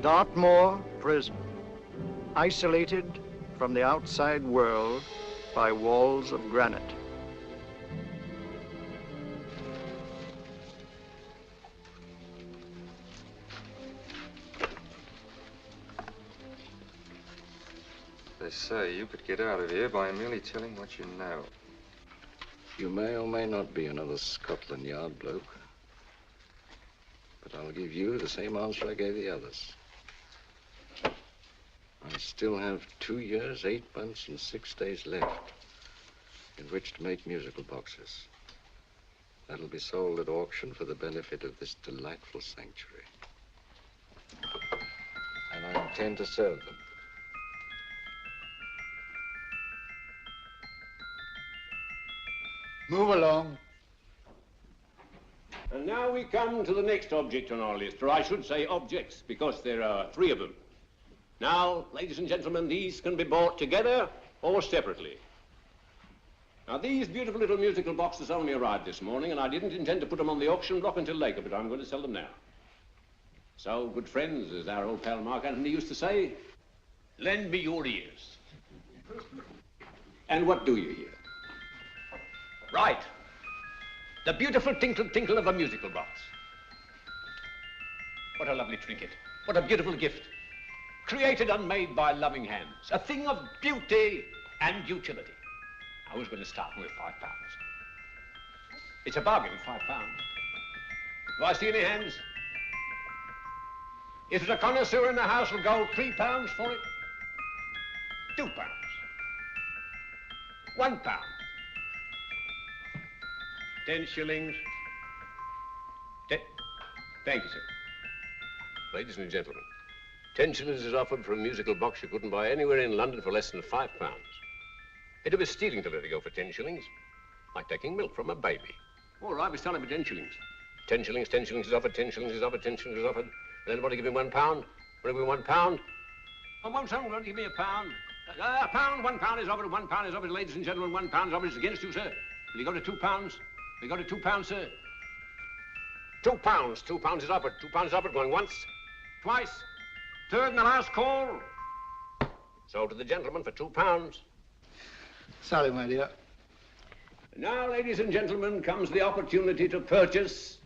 Dartmoor Prison, isolated from the outside world by walls of granite. They say you could get out of here by merely telling what you know. You may or may not be another Scotland Yard bloke, but I'll give you the same answer I gave the others. I still have 2 years, 8 months, and 6 days left in which to make musical boxes. That'll be sold at auction for the benefit of this delightful sanctuary. And I intend to serve them. Move along. And now we come to the next object on our list, or I should say objects, because there are 3 of them. Now, ladies and gentlemen, these can be bought together or separately. Now, these beautiful little musical boxes only arrived this morning, and I didn't intend to put them on the auction block until later, but I'm going to sell them now. So, good friends, as our old pal Mark Antony used to say, lend me your ears. And what do you hear? Right. The beautiful tinkle tinkle of a musical box. What a lovely trinket. What a beautiful gift. Created and made by loving hands. A thing of beauty and utility. I was going to start with £5. It's a bargain, £5. Do I see any hands? If there's a connoisseur in the house, will go £3 for it. £2. £1. 10 shillings. Thank you, sir. Ladies and gentlemen, 10 shillings is offered for a musical box you couldn't buy anywhere in London for less than £5. It'd be stealing to let it go for 10 shillings. Like taking milk from a baby. All right, we're selling for 10 shillings. 10 shillings, 10 shillings is offered, 10 shillings is offered, 10 shillings is offered. And anybody give me £1? Want to give me £1? Oh, won't someone give me £1? A pound, £1 is offered, £1 is offered, ladies and gentlemen, £1 is offered. It's against you, sir. Will you go to £2? We got to £2, sir. £2. £2 is offered. £2 is offered. Going once, twice, third and the last call. Sold to the gentleman for £2. Sorry, my dear. Now, ladies and gentlemen, comes the opportunity to purchase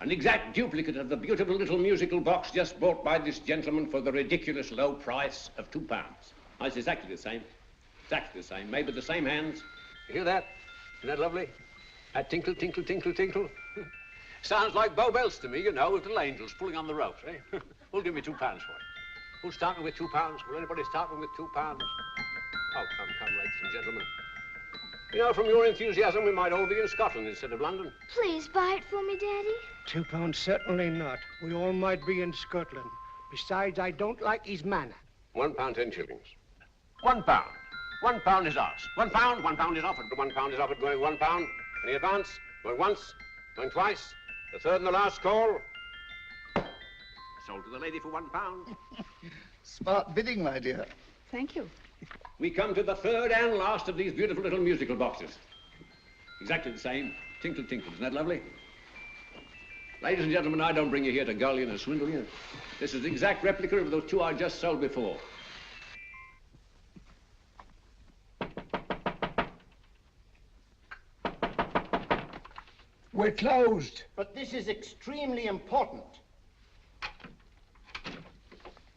an exact duplicate of the beautiful little musical box just bought by this gentleman for the ridiculous low price of £2. Oh, it's exactly the same. Exactly the same. Made with the same hands. You hear that? Isn't that lovely? That tinkle, tinkle, tinkle, tinkle. Sounds like Bow Bells to me, you know, with little angels pulling on the ropes, eh? Who'll give me £2 for it? Who's starting with £2? Will anybody start with £2? Oh, come, ladies and gentlemen. You know, from your enthusiasm, we might all be in Scotland instead of London. Please buy it for me, Daddy. £2, certainly not. We all might be in Scotland. Besides, I don't like his manner. £1, 10 shillings. £1. £1 is ours. £1, £1 is offered. £1 is offered, going £1. Any advance? Going once, going twice, the third and the last call. Sold to the lady for £1. Smart bidding, my dear. Thank you. We come to the third and last of these beautiful little musical boxes. Exactly the same. Tinkle, tinkle. Isn't that lovely? Ladies and gentlemen, I don't bring you here to gull you and swindle you. This is the exact replica of those 2 I just sold before. We're closed. But this is extremely important.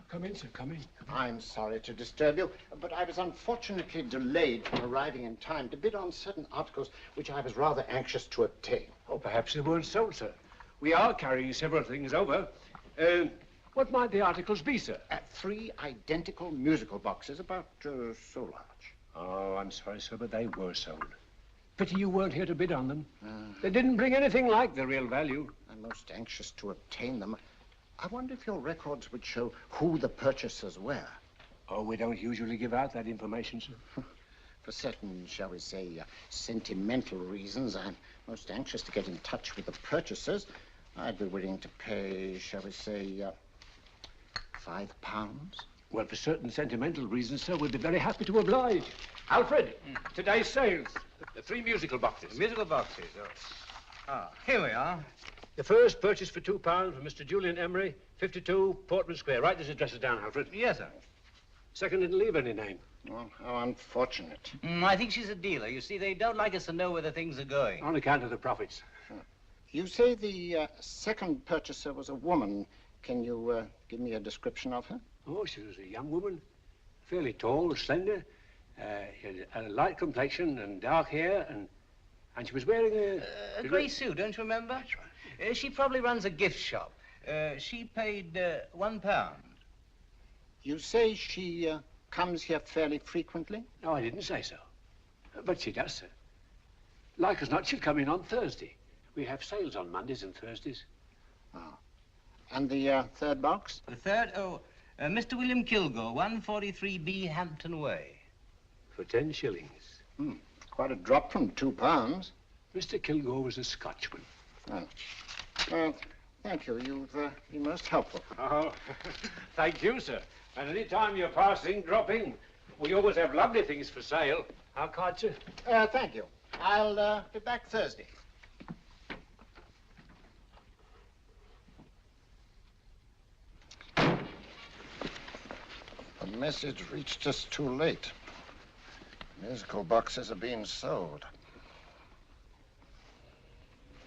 Come in, sir, come in. I'm sorry to disturb you, but I was unfortunately delayed from arriving in time to bid on certain articles which I was rather anxious to obtain. Oh, perhaps they weren't sold, sir. We are carrying several things over. What might the articles be, sir? 3 identical musical boxes, about so large. Oh, I'm sorry, sir, but they were sold. Pity you weren't here to bid on them. They didn't bring anything like the real value. I'm most anxious to obtain them. I wonder if your records would show who the purchasers were. Oh, we don't usually give out that information, sir. For certain, shall we say, sentimental reasons, I'm most anxious to get in touch with the purchasers. I'd be willing to pay, shall we say, £5. Well, for certain sentimental reasons, sir, we'd be very happy to oblige. Alfred, today's sales. The 3 musical boxes. Musical boxes, oh. Ah, here we are. The first purchase for £2 from Mr. Julian Emery, 52 Portman Square. Write these addresses down, Alfred. Yes, sir. Second didn't leave any name. Well, how unfortunate. I think she's a dealer. You see, they don't like us to know where the things are going. On account of the profits. You say the second purchaser was a woman. Can you give me a description of her? Oh, she was a young woman, fairly tall, slender. She had a light complexion and dark hair, and she was wearing A grey suit, don't you remember? That's right. She probably runs a gift shop. She paid £1. You say she comes here fairly frequently? No, I didn't say so. But she does, sir. Like as not, she'll come in on Thursday. We have sales on Mondays and Thursdays. Oh. And the third box? The third? Oh, Mr. William Kilgore, 143B Hampton Way. For 10 shillings. Quite a drop from £2. Mr. Kilgore was a Scotchman. Oh. Well, thank you. You've been most helpful. Oh, thank you, sir. And any time you're passing, drop in. We always have lovely things for sale. How kind, sir? Thank you. I'll be back Thursday. The message reached us too late. Musical boxes are being sold.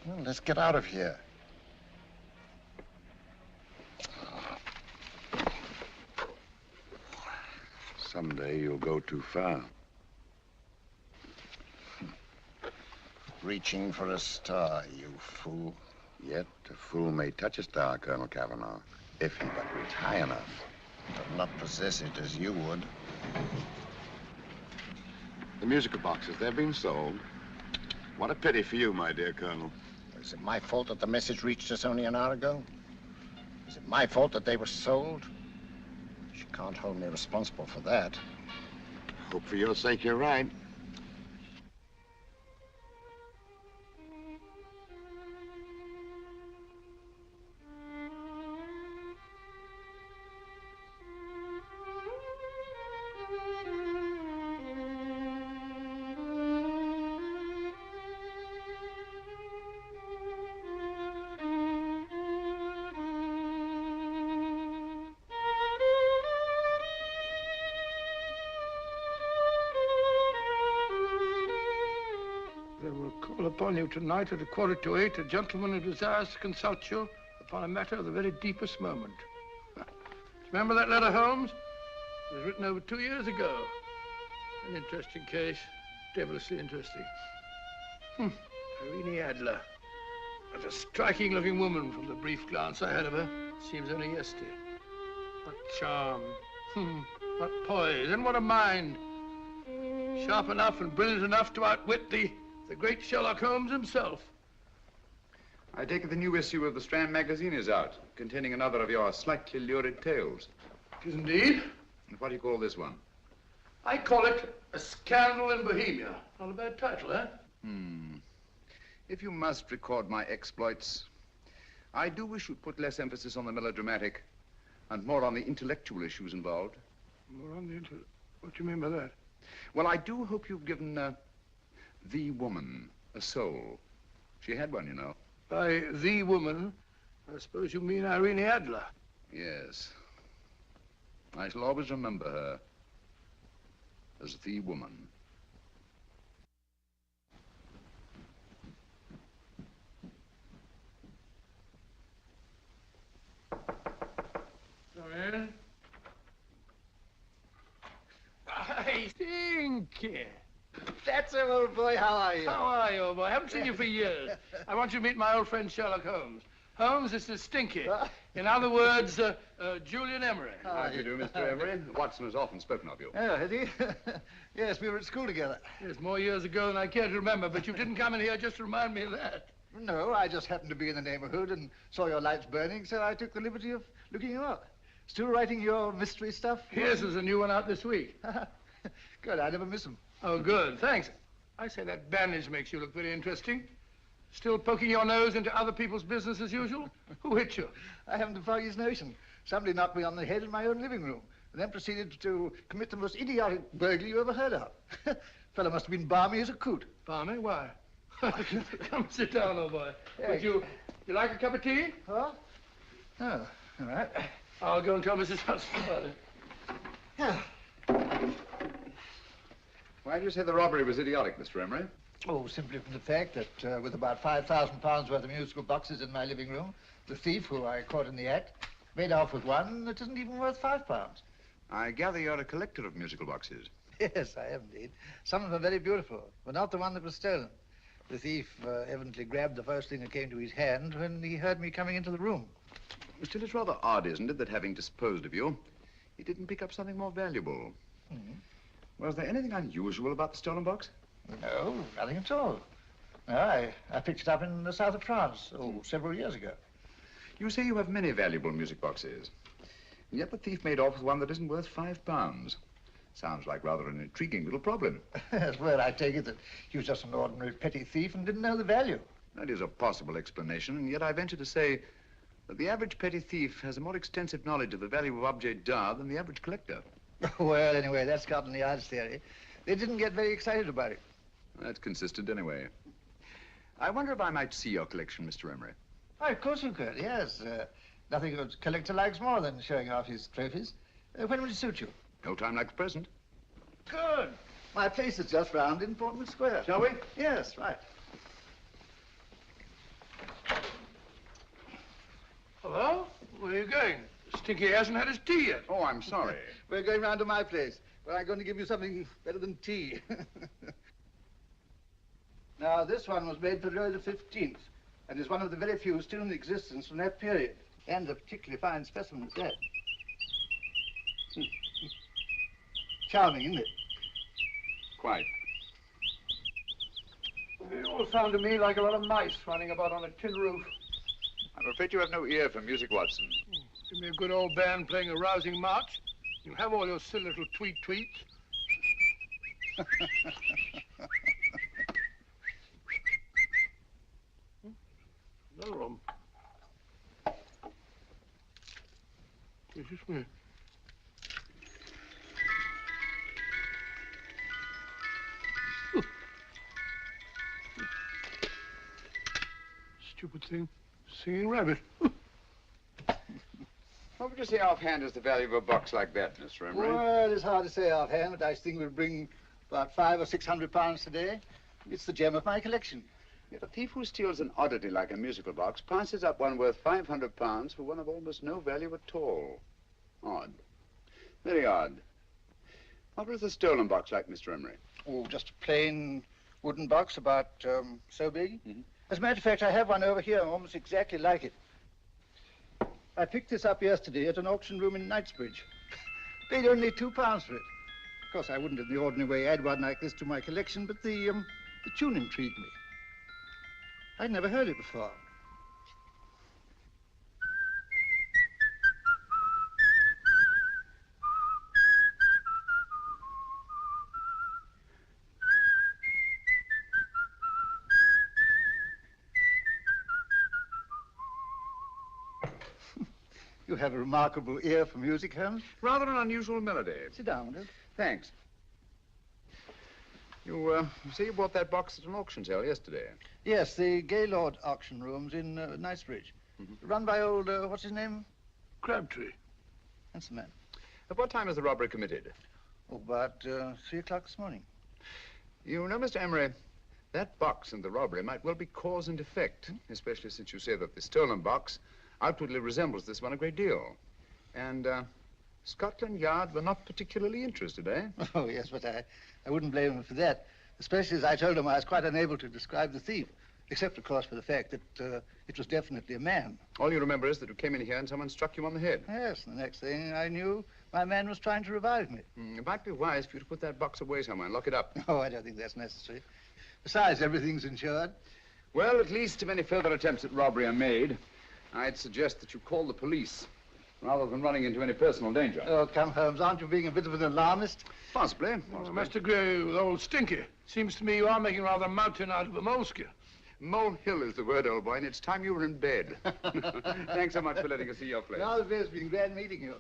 Well, let's get out of here. Someday you'll go too far. Reaching for a star, you fool. Yet a fool may touch a star, Colonel Cavanaugh, if he but reach high enough. But not possess it as you would. The musical boxes, they're being sold. What a pity for you, my dear Colonel. Is it my fault that the message reached us only an hour ago? Is it my fault that they were sold? You can't hold me responsible for that. Hope for your sake you're right. Upon you tonight at 7:45, a gentleman who desires to consult you upon a matter of the very deepest moment. Do you remember that letter, Holmes? It was written over 2 years ago. An interesting case, devilishly interesting. Irene Adler. What a striking-looking woman from the brief glance I had of her. Seems only yesterday. What charm. What poise, and what a mind. Sharp enough and brilliant enough to outwit the great Sherlock Holmes himself. I take it the new issue of the Strand magazine is out, containing another of your slightly lurid tales. It is indeed. And what do you call this one? I call it A Scandal in Bohemia. Not a bad title, eh? If you must record my exploits, I do wish you'd put less emphasis on the melodramatic and more on the intellectual issues involved. More on the what do you mean by that? Well, I do hope you've given the woman a soul. She had one, you know. By the woman, I suppose you mean Irene Adler. Yes. I shall always remember her as the woman. Come in. I think. That's him, old boy. How are you? How are you, old boy? I haven't seen you for years. I want you to meet my old friend Sherlock Holmes. Holmes, this is Stinky. In other words, Julian Emery. How do you do, Mr. Emery? Watson has often spoken of you. Oh, has he? Yes, we were at school together. Yes, more years ago than I care to remember, but you didn't come in here just to remind me of that. No, I just happened to be in the neighborhood and saw your lights burning, so I took the liberty of looking you up. Still writing your mystery stuff? Yes, there's a new one out this week. Good, I never miss them. Oh, good, thanks. I say that bandage makes you look very interesting. Still poking your nose into other people's business as usual? Who hit you? I haven't the foggiest notion. Somebody knocked me on the head in my own living room and then proceeded to commit the most idiotic burglary you ever heard of. Fellow must have been balmy as a coot. Balmy? Why? Come sit down, old boy. Hey. Would you You like a cup of tea? Huh? Oh, all right. I'll go and tell Mrs. Hudson about it. Yeah. Why do you say the robbery was idiotic, Mr. Emery? Oh, simply from the fact that with about £5,000 worth of musical boxes in my living room, the thief, who I caught in the act, made off with one that isn't even worth £5. I gather you're a collector of musical boxes. Yes, I am indeed. Some of them are very beautiful, but not the one that was stolen. The thief evidently grabbed the first thing that came to his hand when he heard me coming into the room. Still, it's rather odd, isn't it, that having disposed of you, he didn't pick up something more valuable. Mm-hmm. Was there anything unusual about the stolen box? No, nothing at all. No, I picked it up in the south of France, several years ago. You say you have many valuable music boxes, and yet the thief made off with one that isn't worth £5. Sounds like rather an intriguing little problem. Yes, well, I take it that he was just an ordinary petty thief and didn't know the value. That is a possible explanation, and yet I venture to say that the average petty thief has a more extensive knowledge of the value of objets d'art than the average collector. Well, anyway, that's Scotland Yard's theory. They didn't get very excited about it. That's consistent anyway. I wonder if I might see your collection, Mr. Emery. Oh, of course you could, yes. Nothing a collector likes more than showing off his trophies. When will it suit you? No time like the present. Good. My place is just round in Portman Square. Shall we? Yes, right. Hello? Where are you going? Stinky hasn't had his tea yet. Oh, I'm sorry. We're going round to my place, where I'm going to give you something better than tea. Now, this one was made for Louis XV, and is one of the very few still in existence from that period. And a particularly fine specimen at that. Charming, isn't it? Quite. They all sound to me like a lot of mice running about on a tin roof. I'm afraid you have no ear for music, Watson. Give me a good old band playing a rousing march. You'll have all your silly little tweets. Another one. This is me. Stupid thing. Singing rabbit. What would you say offhand is the value of a box like that, Mr. Emery? Well, it's hard to say offhand, but I think we'll bring about £500 or £600 today. It's the gem of my collection. Yet a thief who steals an oddity like a musical box passes up one worth £500 for one of almost no value at all. Odd. Very odd. What was the stolen box like, Mr. Emery? Oh, just a plain wooden box about so big. Mm-hmm. As a matter of fact, I have one over here almost exactly like it. I picked this up yesterday at an auction room in Knightsbridge. Paid only £2 for it. Of course, I wouldn't in the ordinary way add one like this to my collection, but the tune intrigued me. I'd never heard it before. You have a remarkable ear for music, Holmes. Rather an unusual melody. Sit down, will you? Thanks. You say you bought that box at an auction sale yesterday? Yes, the Gaylord auction rooms in Knightsbridge. Mm-hmm. Run by old, what's his name? Crabtree. That's the man. At what time was the robbery committed? Oh, about 3 o'clock this morning. You know, Mr. Emery, that box and the robbery might well be cause and effect, especially since you say that the stolen box outwardly resembles this one a great deal. And Scotland Yard were not particularly interested, eh? Oh, yes, but I wouldn't blame them for that, especially as I told them I was quite unable to describe the thief, except, of course, for the fact that it was definitely a man. All you remember is that you came in here and someone struck you on the head. Yes, and the next thing I knew, my man was trying to revive me. It might be wise for you to put that box away somewhere and lock it up. Oh, I don't think that's necessary. Besides, everything's insured. Well, at least if any further attempts at robbery are made, I'd suggest that you call the police, rather than running into any personal danger. Oh, come, Holmes, aren't you being a bit of an alarmist? Possibly. I must agree with old Stinky. Seems to me you are making rather a mountain out of a moleskin. Molehill is the word, old boy, and it's time you were in bed. Thanks so much for letting us see your place. Now, it's been glad meeting you.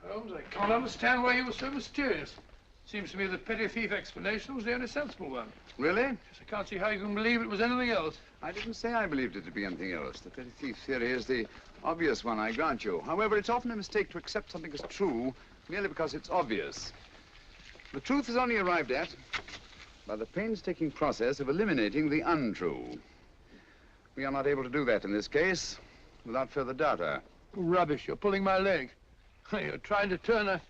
Holmes, I can't understand why you were so mysterious. Seems to me the petty thief explanation was the only sensible one. Really? Yes, I can't see how you can believe it was anything else. I didn't say I believed it to be anything else. The petty thief theory is the obvious one, I grant you. However, it's often a mistake to accept something as true merely because it's obvious. The truth is only arrived at by the painstaking process of eliminating the untrue. We are not able to do that in this case without further data. Rubbish, you're pulling my leg. You're trying to turn a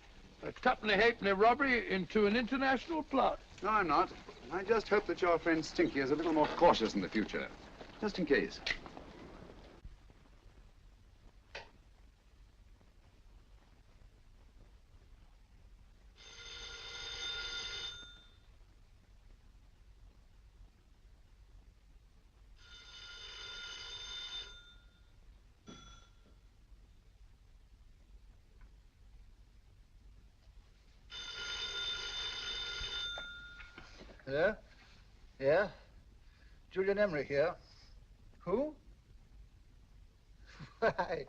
tuppenny halfpenny robbery into an international plot. No, I'm not. I just hope that your friend Stinky is a little more cautious in the future, just in case. Hello? Yeah? Julian Emery here. Who? Why,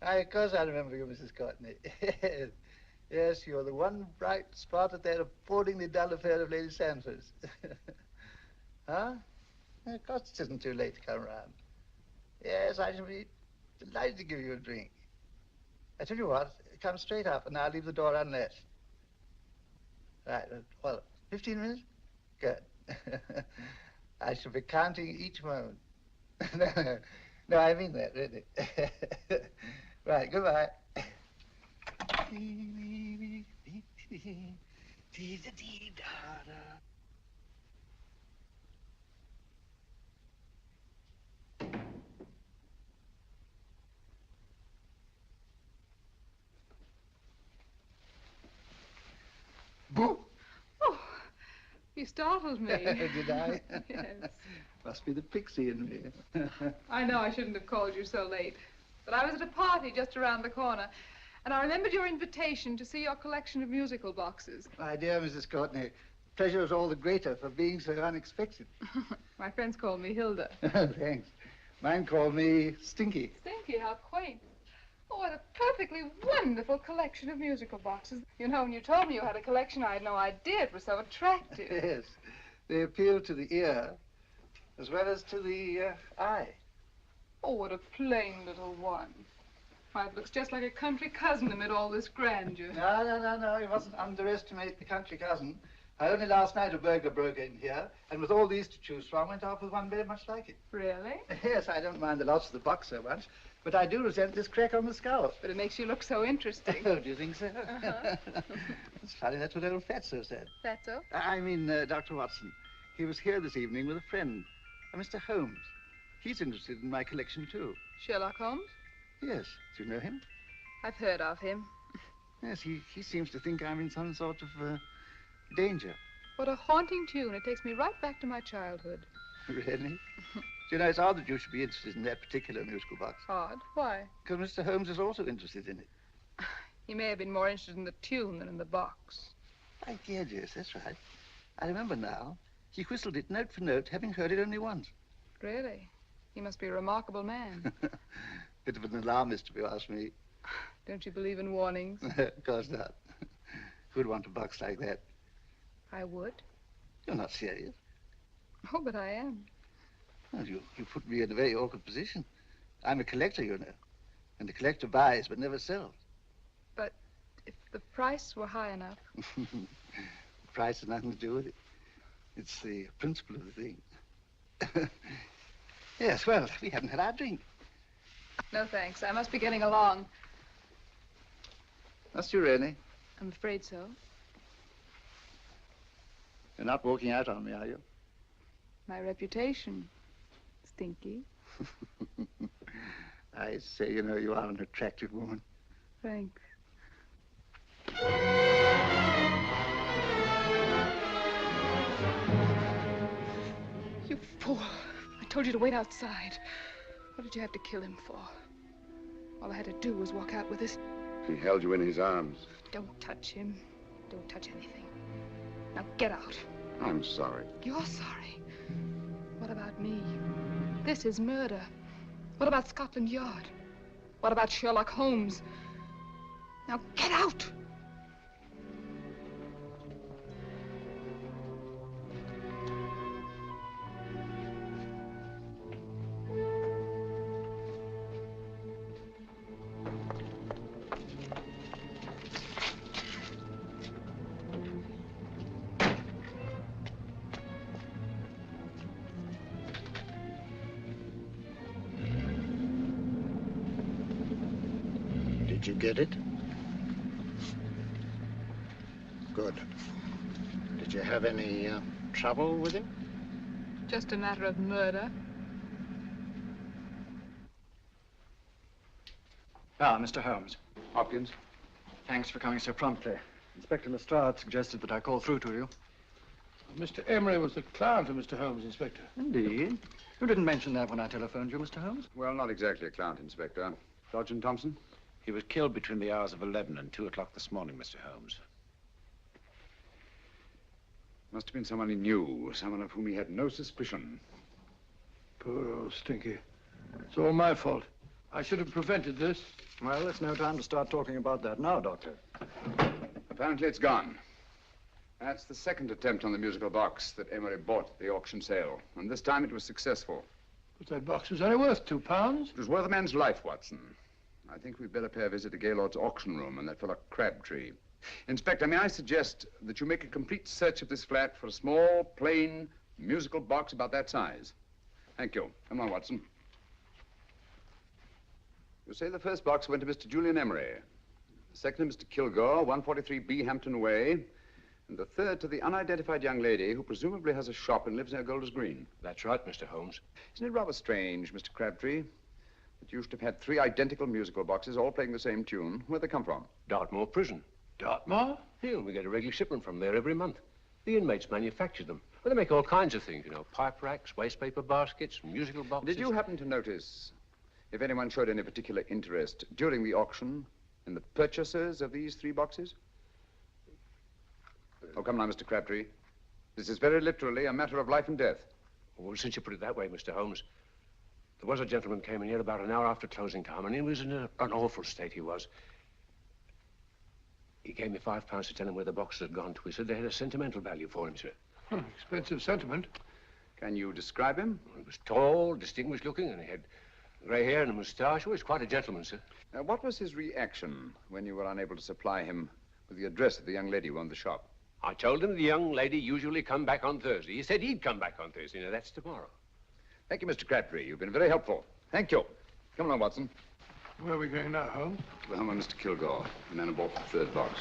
of course I remember you, Mrs. Courtney. Yes, you're the one bright spot at that appallingly dull affair of Lady Sanford's. Huh? Of course it isn't too late to come round. Yes, I shall be delighted to give you a drink. I tell you what, come straight up and I'll leave the door unlatched. Right, well, 15 minutes? Good. I shall be counting each moment. No, I mean that, really. Right, goodbye. Boo! Oh, you startled me. Did I? Yes. Must be the pixie in me. I know I shouldn't have called you so late, but I was at a party just around the corner, and I remembered your invitation to see your collection of musical boxes. My dear Mrs. Courtney, pleasure is all the greater for being so unexpected. My friends call me Hilda. Thanks. Mine call me Stinky. Stinky, how quaint. Oh, what a perfectly wonderful collection of musical boxes. You know, when you told me you had a collection, I had no idea it was so attractive. Yes. They appeal to the ear as well as to the eye. Oh, what a plain little one. Why, it looks just like a country cousin amid all this grandeur. No. You mustn't underestimate the country cousin. Only last night a burglar broke in here, and with all these to choose from, went off with one very much like it. Really? Yes, I don't mind the loss of the box so much, but I do resent this crack on the skull. But it makes you look so interesting. Oh, do you think so? Uh-huh. It's funny, that's what old Fatso said. Fatso? I mean, Dr. Watson. He was here this evening with a friend, a Mr. Holmes. He's interested in my collection, too. Sherlock Holmes? Yes. Do you know him? I've heard of him. Yes, he seems to think I'm in some sort of danger. What a haunting tune. It takes me right back to my childhood. Really? You know, it's odd that you should be interested in that particular musical box. Odd? Why? Because Mr. Holmes is also interested in it. He may have been more interested in the tune than in the box. My dear, yes, that's right. I remember now. He whistled it note for note, having heard it only once. Really? He must be a remarkable man. Bit of an alarmist, if you ask me. Don't you believe in warnings? Of course not. Who'd want a box like that? I would. You're not serious. Oh, but I am. Well, you put me in a very awkward position. I'm a collector, you know. And a collector buys but never sells. But if the price were high enough... The price has nothing to do with it. It's the principle of the thing. Yes, well, we haven't had our drink. No, thanks. I must be getting along. Must you really? I'm afraid so. You're not walking out on me, are you? My reputation. Stinky. I say, you know, you are an attractive woman. Thanks. You fool. I told you to wait outside. What did you have to kill him for? All I had to do was walk out with this. He held you in his arms. Don't touch him. Don't touch anything. Now get out. I'm sorry. You're sorry. What about me? This is murder. What about Scotland Yard? What about Sherlock Holmes? Now get out! Did you get it? Good. Did you have any trouble with him? Just a matter of murder. Ah, Mr. Holmes. Hopkins. Thanks for coming so promptly. Inspector Lestrade suggested that I call through to you. Mr. Emery was the client of Mr. Holmes, Inspector. Indeed. You didn't mention that when I telephoned you, Mr. Holmes. Well, not exactly a client, Inspector. Sergeant Thompson? He was killed between the hours of 11 and 2 o'clock this morning, Mr. Holmes. Must have been someone he knew, someone of whom he had no suspicion. Poor old Stinky. It's all my fault. I should have prevented this. Well, it's no time to start talking about that now, Doctor. Apparently it's gone. That's the second attempt on the musical box that Emery bought at the auction sale. And this time it was successful. But that box was only worth £2. It was worth a man's life, Watson. I think we'd better pay a visit to Gaylord's auction room and that fellow Crabtree. Inspector, may I suggest that you make a complete search of this flat for a small, plain, musical box about that size. Thank you. Come on, Watson. You say the first box went to Mr. Julian Emery. The second to Mr. Kilgore, 143B Hampton Way. And the third to the unidentified young lady who presumably has a shop and lives near Golders Green. That's right, Mr. Holmes. Isn't it rather strange, Mr. Crabtree, that you should have had 3 identical musical boxes all playing the same tune? Where'd they come from? Dartmoor Prison. Dartmoor? Yeah, we get a regular shipment from there every month. The inmates manufacture them. Well, they make all kinds of things, you know, pipe racks, waste paper baskets, musical boxes. Did you happen to notice if anyone showed any particular interest during the auction in the purchasers of these 3 boxes? Oh, come now, Mr. Crabtree. This is very literally a matter of life and death. Well, since you put it that way, Mr. Holmes, there was a gentleman came in here about an hour after closing time, and he was in an awful state, he was. He gave me £5 to tell him where the boxes had gone to. He said they had a sentimental value for him, sir. Expensive sentiment. Can you describe him? Well, he was tall, distinguished looking, and he had grey hair and a moustache. He was quite a gentleman, sir. What was his reaction when you were unable to supply him with the address of the young lady who owned the shop? I told him the young lady usually come back on Thursday. He said he'd come back on Thursday. Now, that's tomorrow. Thank you, Mr. Crabtree. You've been very helpful. Thank you. Come along, Watson. Where are we going now, Holmes? To the home of Mr. Kilgore, the man who bought the 3rd box.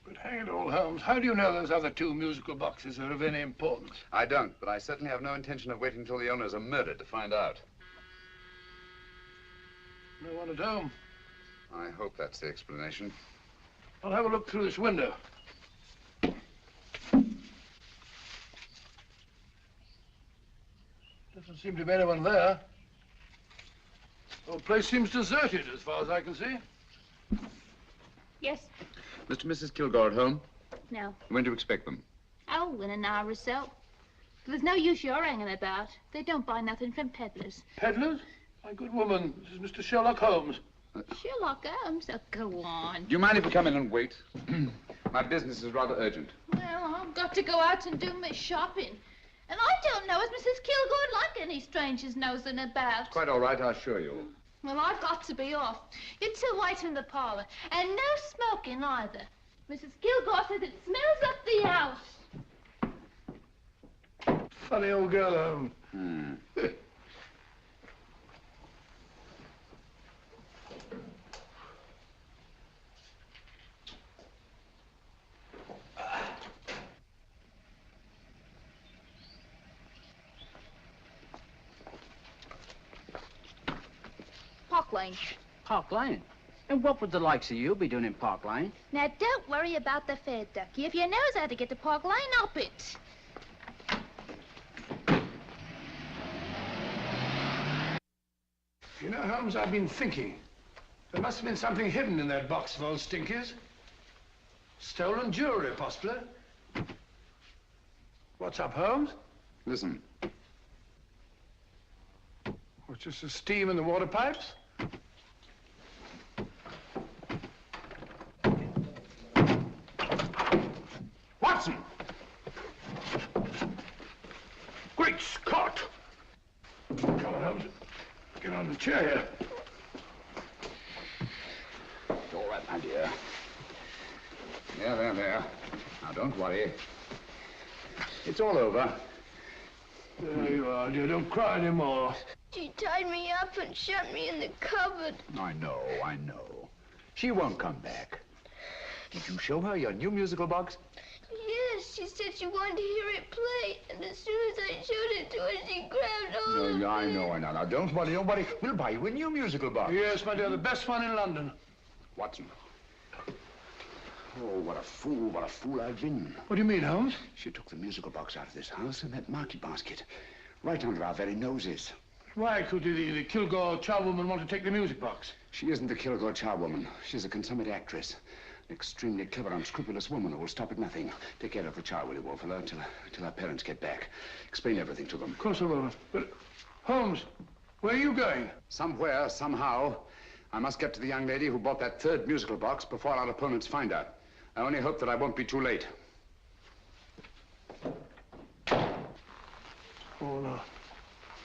But hang it all, Holmes, how do you know those other 2 musical boxes are of any importance? I don't, but I certainly have no intention of waiting until the owners are murdered to find out. No one at home. I hope that's the explanation. I'll have a look through this window. Doesn't seem to be anyone there. The whole place seems deserted as far as I can see. Yes. Mr. and Mrs. Kilgore at home? No. When do you expect them? Oh, in an hour or so. There's no use you're hanging about. They don't buy nothing from peddlers. Peddlers? My good woman, this is Mr. Sherlock Holmes. Sherlock Holmes? Oh, go on. Do you mind if we come in and wait? My business is rather urgent. Well, I've got to go out and do my shopping. And I don't know if Mrs. Kilgore would like any strangers nosing about. Quite all right, I assure you. Well, I've got to be off. You two wait in the parlor. And no smoking either. Mrs. Kilgore says it smells up the house. Funny old girl, Holmes. Park Lane. Park Lane? And what would the likes of you be doing in Park Lane? Now, don't worry about the fare, Ducky. If you knows how to get to Park Lane, up it. You know, Holmes, I've been thinking. There must have been something hidden in that box of old Stinky's. Stolen jewelry, possibly. What's up, Holmes? Listen. What's just the steam in the water pipes? Watson! Great Scott! Come on, Holmes. Get on the chair here. It's all right, my dear. There. Now, don't worry. It's all over. There you are, dear. Don't cry anymore. She tied me up and shut me in the cupboard. I know. She won't come back. Did you show her your new musical box? Yes, she said she wanted to hear it play, and as soon as I showed it to her, she grabbed hold of No, I me. know. Now, don't worry. We'll buy you a new musical box. Yes, my dear, the best one in London. Watson. Oh, what a fool I've been. What do you mean, Holmes? She took the musical box out of this house in that market basket, right under our very noses. Why could the Kilgore charwoman want to take the music box? She isn't the Kilgore charwoman. She's a consummate actress. An extremely clever, unscrupulous woman who will stop at nothing. Take care of the child, will you, Wolfella, till our parents get back. Explain everything to them. Of course I will. But, Holmes, where are you going? Somewhere, somehow, I must get to the young lady who bought that third musical box before our opponents find her. I only hope that I won't be too late. Oh, no.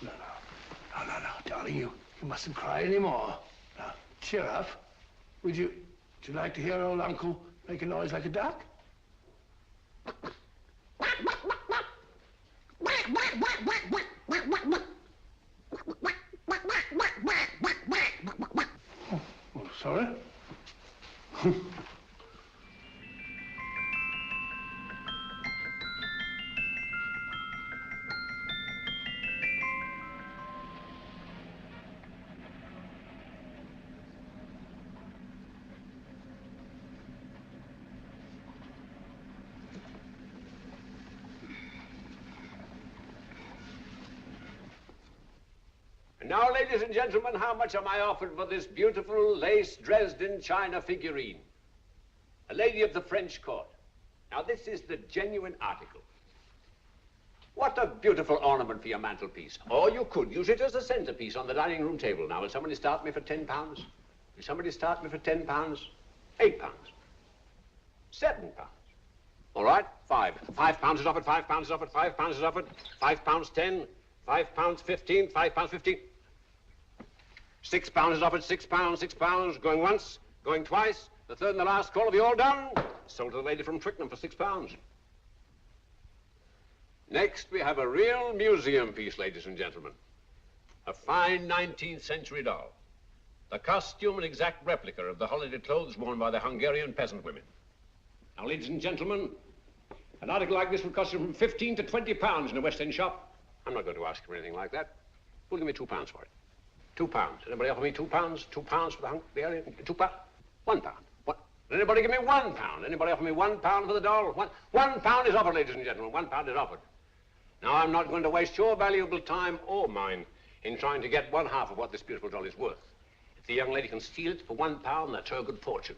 No, darling, you mustn't cry anymore. Now, cheer up. Would you like to hear old Uncle make a noise like a duck? Oh, sorry. And now, ladies and gentlemen, how much am I offered for this beautiful lace Dresden china figurine? A lady of the French court. Now, this is the genuine article. What a beautiful ornament for your mantelpiece. Or you could use it as a centerpiece on the dining room table. Now, will somebody start me for £10? Will somebody start me for £10? £8? £7? All right, £5 is offered, £5 is offered, £5 is offered, £5.10, £5.15, £5.15. £6 is offered, £6, going once, going twice, the third and the last call. Have you all done? Sold to the lady from Twickenham for £6. Next, we have a real museum piece, ladies and gentlemen. A fine 19th century doll. The costume an exact replica of the holiday clothes worn by the Hungarian peasant women. Now, ladies and gentlemen, an article like this would cost you from £15 to £20 in a West End shop. I'm not going to ask you for anything like that. Who'll give me £2 for it? £2. Anybody offer me £2? £2 for the Hungarian? £2? £1. What? Anybody give me £1? Anybody offer me £1 for the doll? £1 is offered, ladies and gentlemen. £1 is offered. Now, I'm not going to waste your valuable time or mine in trying to get one half of what this beautiful doll is worth. If the young lady can steal it for £1, that's her good fortune.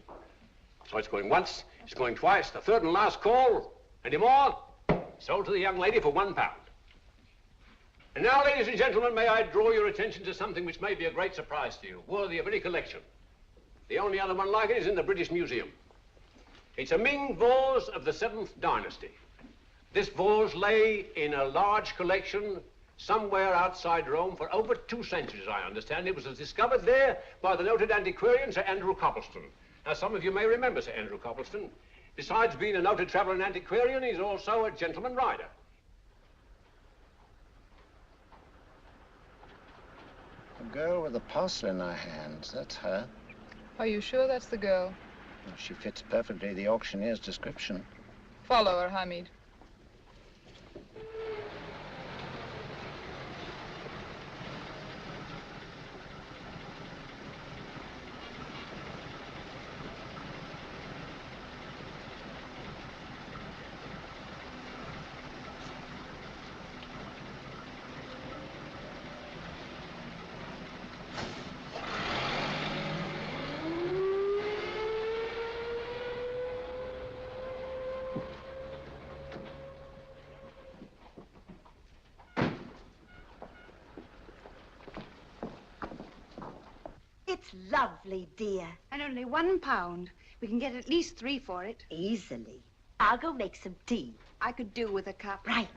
So it's going once, it's going twice, the third and last call. Any more? Sold to the young lady for £1. And now, ladies and gentlemen, may I draw your attention to something which may be a great surprise to you, worthy of any collection. The only other one like it is in the British Museum. It's a Ming vase of the 7th dynasty. This vase lay in a large collection somewhere outside Rome for over 2 centuries, I understand. It was discovered there by the noted antiquarian Sir Andrew Coppleston. Now, some of you may remember Sir Andrew Coppleston. Besides being a noted traveler and antiquarian, he's also a gentleman rider. The girl with the parcel in her hands, that's her. Are you sure that's the girl? Well, she fits perfectly the auctioneer's description. Follow her, Hamid. It's lovely, dear. And only £1. We can get at least 3 for it. Easily. I'll go make some tea. I could do with a cup. Right.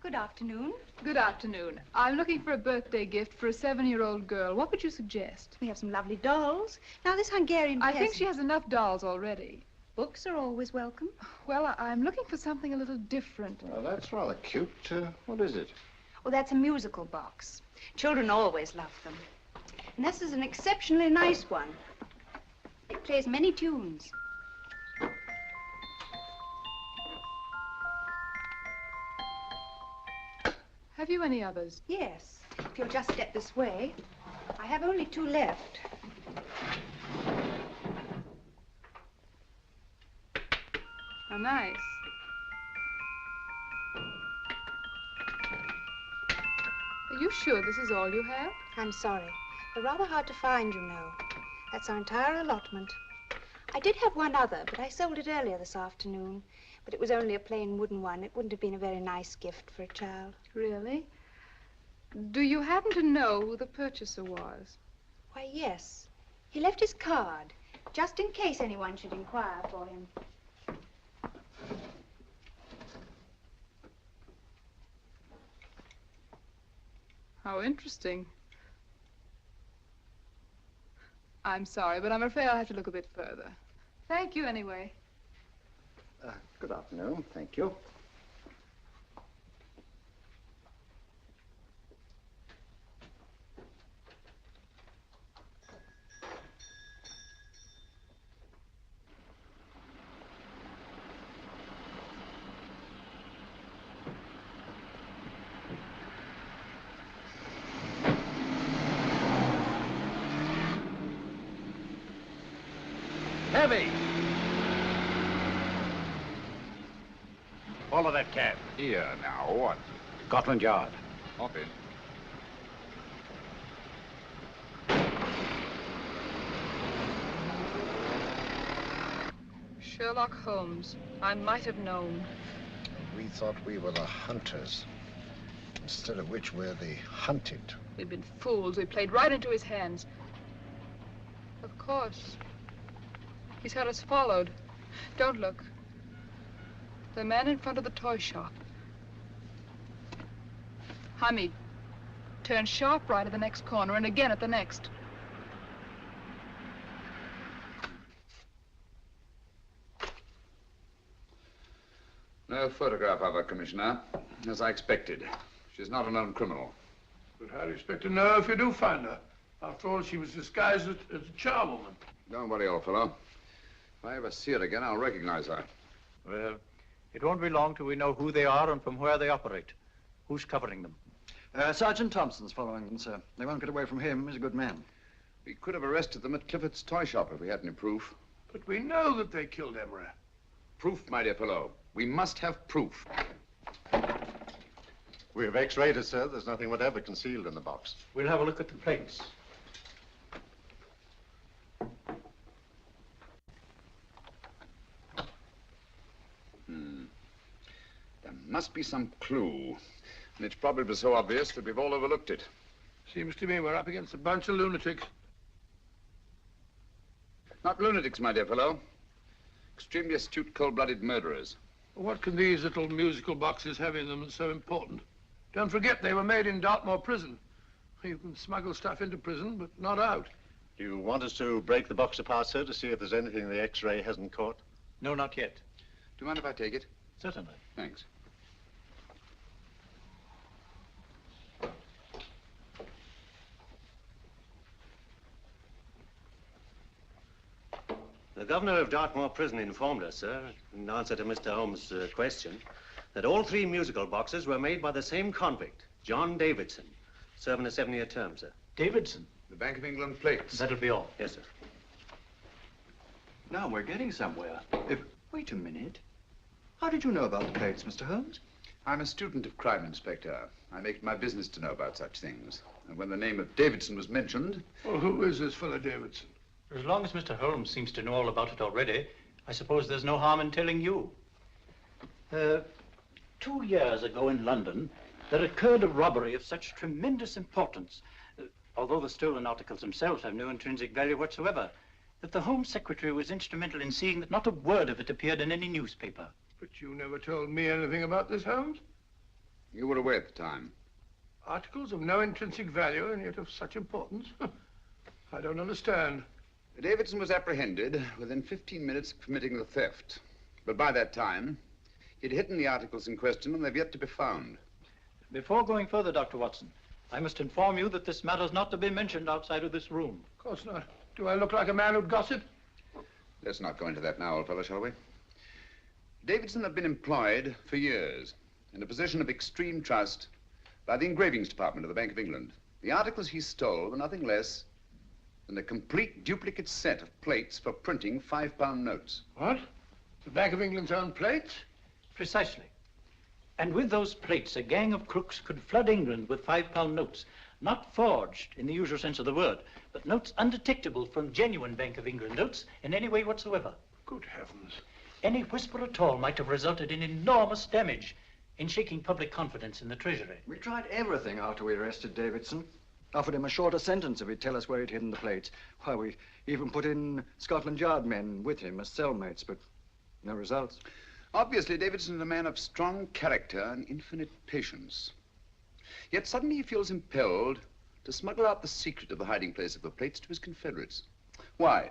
Good afternoon. Good afternoon. I'm looking for a birthday gift for a 7-year-old girl. What would you suggest? We have some lovely dolls. Now, this Hungarian I think peasant- she has enough dolls already. Books are always welcome. Well, I'm looking for something a little different. Well, that's rather cute. What is it? Well, that's a musical box. Children always love them. And this is an exceptionally nice one. It plays many tunes. Have you any others? Yes. If you'll just step this way. I have only 2 left. How nice. Are you sure this is all you have? I'm sorry. They're rather hard to find, you know. That's our entire allotment. I did have one other, but I sold it earlier this afternoon. But it was only a plain wooden one. It wouldn't have been a very nice gift for a child. Really? Do you happen to know who the purchaser was? Why, yes. He left his card, just in case anyone should inquire for him. How interesting. I'm sorry, but I'm afraid I'll have to look a bit further. Thank you, anyway. Good afternoon. Thank you. Heavy! Follow that cab. Here now, what? Scotland Yard. Hop in. Sherlock Holmes. I might have known. We thought we were the hunters, instead of which we're the hunted. We've been fools. We played right into his hands. Of course. He's had us followed. Don't look. The man in front of the toy shop. Hamid, turn sharp right at the next corner and again at the next. No photograph of her, Commissioner, as I expected. She's not a known criminal. But how do you expect to know if you do find her? After all, she was disguised as a charwoman. Don't worry, old fellow. If I ever see her again, I'll recognize her. Well, it won't be long till we know who they are and from where they operate. Who's covering them? Sergeant Thompson's following them, sir. They won't get away from him. He's a good man. We could have arrested them at Clifford's toy shop if we had any proof. But we know that they killed Emery. Proof, my dear fellow. We must have proof. We have X-rayed it, sir. There's nothing whatever concealed in the box. We'll have a look at the plates. There must be some clue. And it's probably so obvious that we've all overlooked it. Seems to me we're up against a bunch of lunatics. Not lunatics, my dear fellow. Extremely astute, cold-blooded murderers. What can these little musical boxes have in them that's so important? Don't forget, they were made in Dartmoor prison. You can smuggle stuff into prison, but not out. Do you want us to break the box apart, sir, to see if there's anything the X-ray hasn't caught? No, not yet. Do you mind if I take it? Certainly. Thanks. The governor of Dartmoor Prison informed us, sir, in answer to Mr. Holmes' question, that all 3 musical boxes were made by the same convict, John Davidson, serving a 7-year term, sir. Davidson? The Bank of England plates. That'll be all. Yes, sir. Now we're getting somewhere. Wait a minute. How did you know about the plates, Mr. Holmes? I'm a student of crime, Inspector. I make it my business to know about such things. And when the name of Davidson was mentioned... Well, who is this fellow Davidson? As long as Mr. Holmes seems to know all about it already, I suppose there's no harm in telling you. 2 years ago in London, there occurred a robbery of such tremendous importance, although the stolen articles themselves have no intrinsic value whatsoever, that the Home Secretary was instrumental in seeing that not a word of it appeared in any newspaper. But you never told me anything about this, Holmes. You were away at the time. Articles of no intrinsic value and yet of such importance? I don't understand. Davidson was apprehended within 15 minutes of committing the theft. But by that time, he'd hidden the articles in question and they've yet to be found. Before going further, Dr. Watson, I must inform you that this matter's not to be mentioned outside of this room. Of course not. Do I look like a man who'd gossip? Let's not go into that now, old fellow, shall we? Davidson had been employed for years in a position of extreme trust by the engravings department of the Bank of England. The articles he stole were nothing less than a complete duplicate set of plates for printing £5 notes. What? The Bank of England's own plates? Precisely. And with those plates, a gang of crooks could flood England with £5 notes, not forged in the usual sense of the word, but notes undetectable from genuine Bank of England notes in any way whatsoever. Good heavens. Any whisper at all might have resulted in enormous damage in shaking public confidence in the Treasury. We tried everything after we arrested Davidson. Offered him a shorter sentence if he'd tell us where he'd hidden the plates. Why, we even put in Scotland Yard men with him as cellmates, but no results. Obviously, Davidson is a man of strong character and infinite patience. Yet suddenly he feels impelled to smuggle out the secret of the hiding place of the plates to his confederates. Why?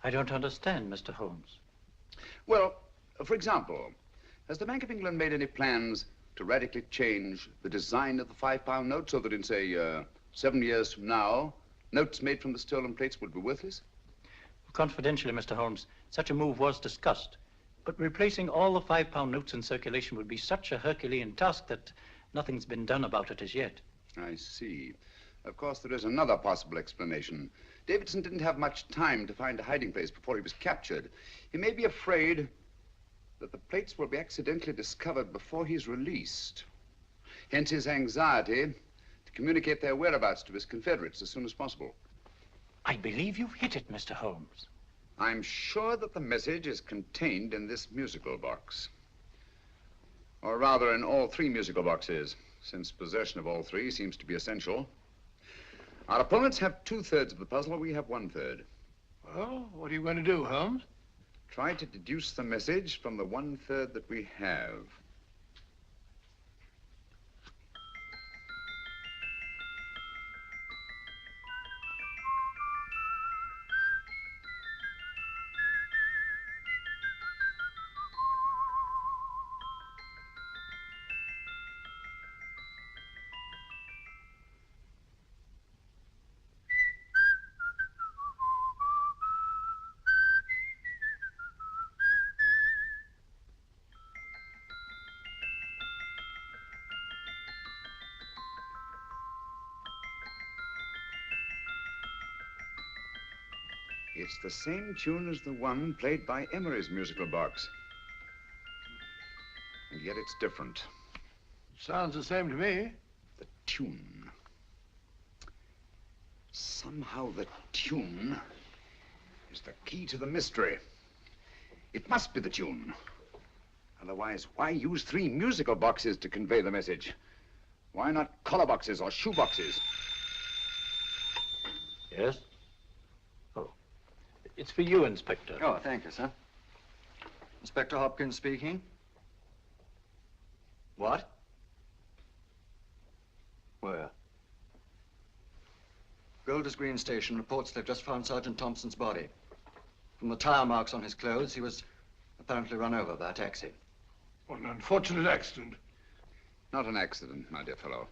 I don't understand, Mr. Holmes. Well, for example, has the Bank of England made any plans to radically change the design of the £5 note so that in, say, 7 years from now, notes made from the stolen plates would be worthless? Confidentially, Mr. Holmes, such a move was discussed. But replacing all the £5 notes in circulation would be such a Herculean task that nothing's been done about it as yet. I see. Of course, there is another possible explanation. Davidson didn't have much time to find a hiding place before he was captured. He may be afraid that the plates will be accidentally discovered before he's released. Hence his anxiety to communicate their whereabouts to his confederates as soon as possible. I believe you've hit it, Mr. Holmes. I'm sure that the message is contained in this musical box. Or rather, in all 3 musical boxes, since possession of all 3 seems to be essential. Our opponents have 2/3 of the puzzle, we have 1/3. Well, what are you going to do, Holmes? Try to deduce the message from the 1/3 that we have. It's the same tune as the one played by Emery's musical box. And yet it's different. Sounds the same to me. The tune. Somehow the tune is the key to the mystery. It must be the tune. Otherwise, why use 3 musical boxes to convey the message? Why not collar boxes or shoe boxes? Yes? It's for you, Inspector. Oh, thank you, sir. Inspector Hopkins speaking. What? Where? Golders Green Station reports they've just found Sergeant Thompson's body. From the tire marks on his clothes, he was apparently run over by a taxi. What an unfortunate accident. Not an accident, my dear fellow.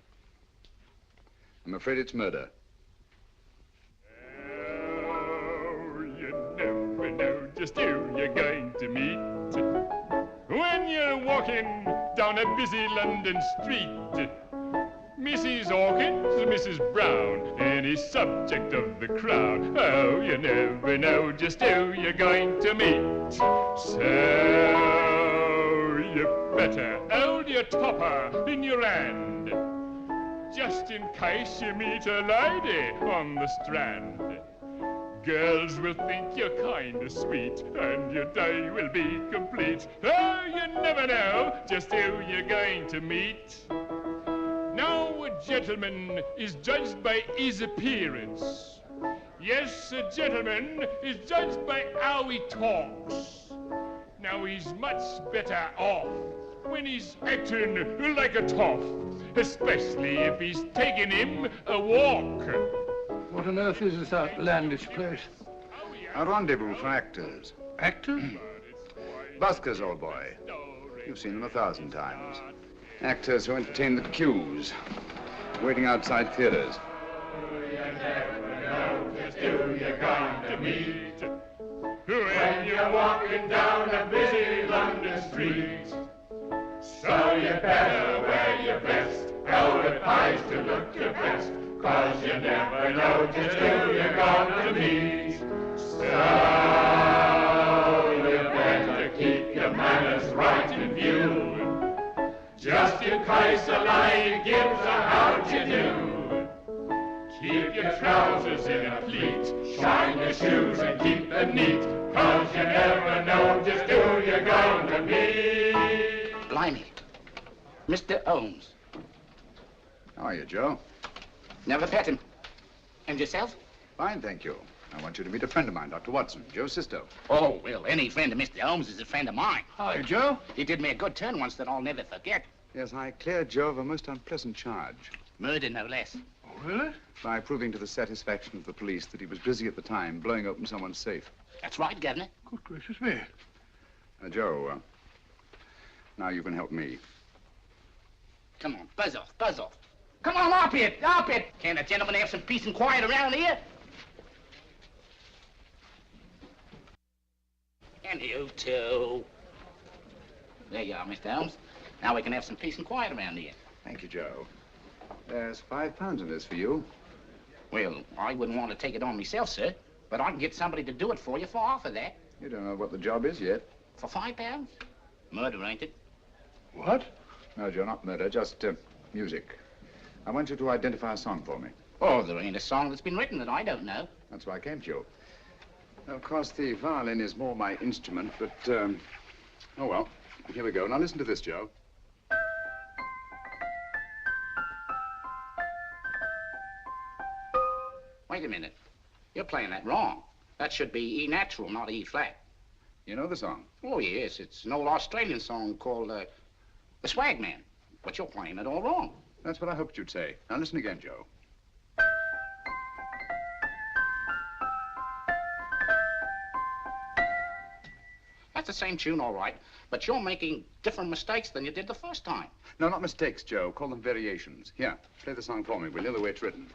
I'm afraid it's murder. Never know just who you're going to meet when you're walking down a busy London street. Mrs. Hawkins, Mrs. Brown, any subject of the crowd. Oh, you never know just who you're going to meet. So you better hold your topper in your hand, just in case you meet a lady on the Strand. Girls will think you're kind of sweet, and your day will be complete. Oh, you never know just who you're going to meet. Now, a gentleman is judged by his appearance. Yes, a gentleman is judged by how he talks. Now, he's much better off when he's acting like a toff, especially if he's taking him a walk. What on earth is this outlandish place? A rendezvous for actors. Actors? Buskers, old boy. You've seen them 1,000 times. Actors who entertain the queues, waiting outside theaters. Who you're going to meet when you're walking down a busy London street. So you better wear your best velvet pies to look your best, 'cause you never know just who you're going to meet. So you better keep your manners right in view, just in case a lion gives a how'd you do. Keep your trousers in a pleat, shine your shoes and keep them neat, 'cause you never know just who you're going to meet. Blimey. Mr. Holmes. How are you, Joe? Never met him. And yourself? Fine, thank you. I want you to meet a friend of mine, Dr. Watson, Joe's sister. Oh, well, any friend of Mr. Holmes is a friend of mine. Hi, Joe. He did me a good turn once that I'll never forget. Yes, I cleared Joe of a most unpleasant charge. Murder, no less. Oh, really? By proving to the satisfaction of the police that he was busy at the time blowing open someone's safe. That's right, Governor. Good gracious me. Joe, now you can help me. Come on, buzz off, buzz off. Come on, up it, up it. Can't a gentleman have some peace and quiet around here? And you too. There you are, Mr. Holmes. Now we can have some peace and quiet around here. Thank you, Joe. There's £5 in this for you. Well, I wouldn't want to take it on myself, sir, but I can get somebody to do it for you for half of that. You don't know what the job is yet. For £5? Murder, ain't it? What? No, Joe, not murder, just music. I want you to identify a song for me. Oh, there ain't a song that's been written that I don't know. That's why I came to you. Of course, the violin is more my instrument, but, oh, well, here we go. Now, listen to this, Joe. Wait a minute. You're playing that wrong. That should be E natural, not E flat. You know the song? Oh, yes. It's an old Australian song called, The Swag Man. But you're playing it all wrong. That's what I hoped you'd say. Now, listen again, Joe. That's the same tune, all right, but you're making different mistakes than you did the first time. No, not mistakes, Joe. Call them variations. Here, play the song for me, will you, the way it's written.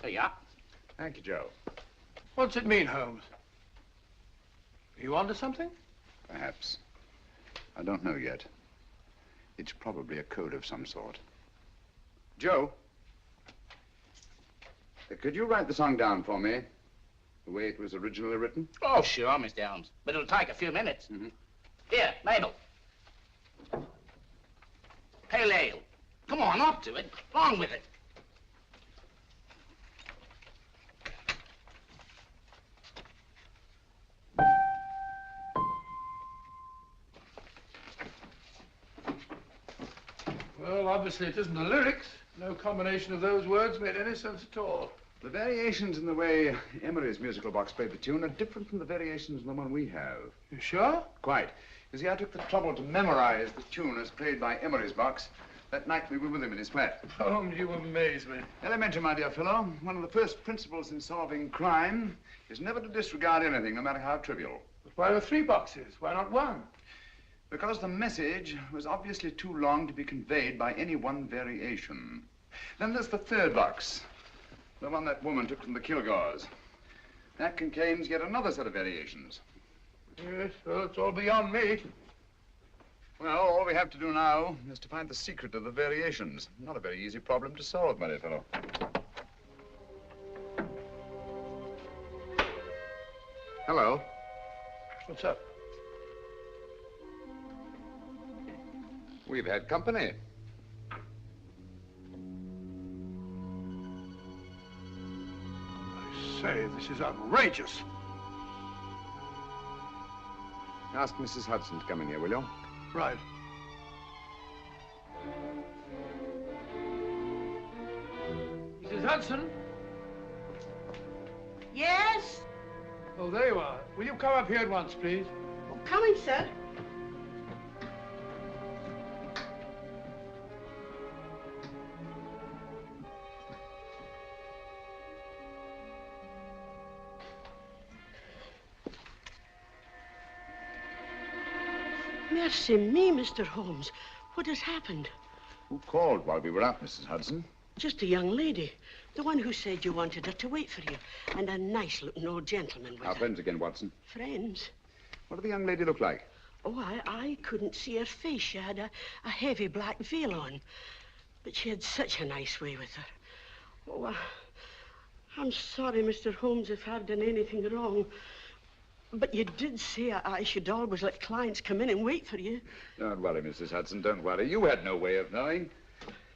There you are. Thank you, Joe. What's it mean, Holmes? Are you onto something? Perhaps. I don't know yet. It's probably a code of some sort. Joe, could you write the song down for me, the way it was originally written? Oh, sure, Mr. Holmes, but it'll take a few minutes. Mm-hmm. Here, Mabel. Pale ale. Come on, up to it. Along with it. Well, obviously it isn't the lyrics. No combination of those words made any sense at all. The variations in the way Emery's musical box played the tune are different from the variations in the one we have. You sure? Quite. You see, I took the trouble to memorize the tune as played by Emery's box that night we were with him in his flat. Holmes, you amaze me. Elementary, my dear fellow. One of the first principles in solving crime is never to disregard anything, no matter how trivial. But why were 3 boxes? Why not 1? Because the message was obviously too long to be conveyed by any one variation. Then there's the 3rd box, the one that woman took from the Kilgores. That contains yet another set of variations. Yes, well, it's all beyond me. Well, all we have to do now is to find the secret of the variations. Not a very easy problem to solve, my dear fellow. Hello. What's up? We've had company. I say, this is outrageous. Ask Mrs. Hudson to come in here, will you? Right. Hudson? Yes? Oh, there you are. Will you come up here at once, please? Oh, coming, sir. Mercy me, Mr. Holmes. What has happened? Who called while we were out, Mrs. Hudson? Just a young lady. The one who said you wanted her to wait for you. And a nice-looking old gentleman with Our her. friends again, Watson. Friends? What did the young lady look like? Oh, I couldn't see her face. She had a heavy black veil on. But she had such a nice way with her. Oh, I'm sorry, Mr. Holmes, if I've done anything wrong. But you did say I should always let clients come in and wait for you. Don't worry, Mrs. Hudson, don't worry. You had no way of knowing.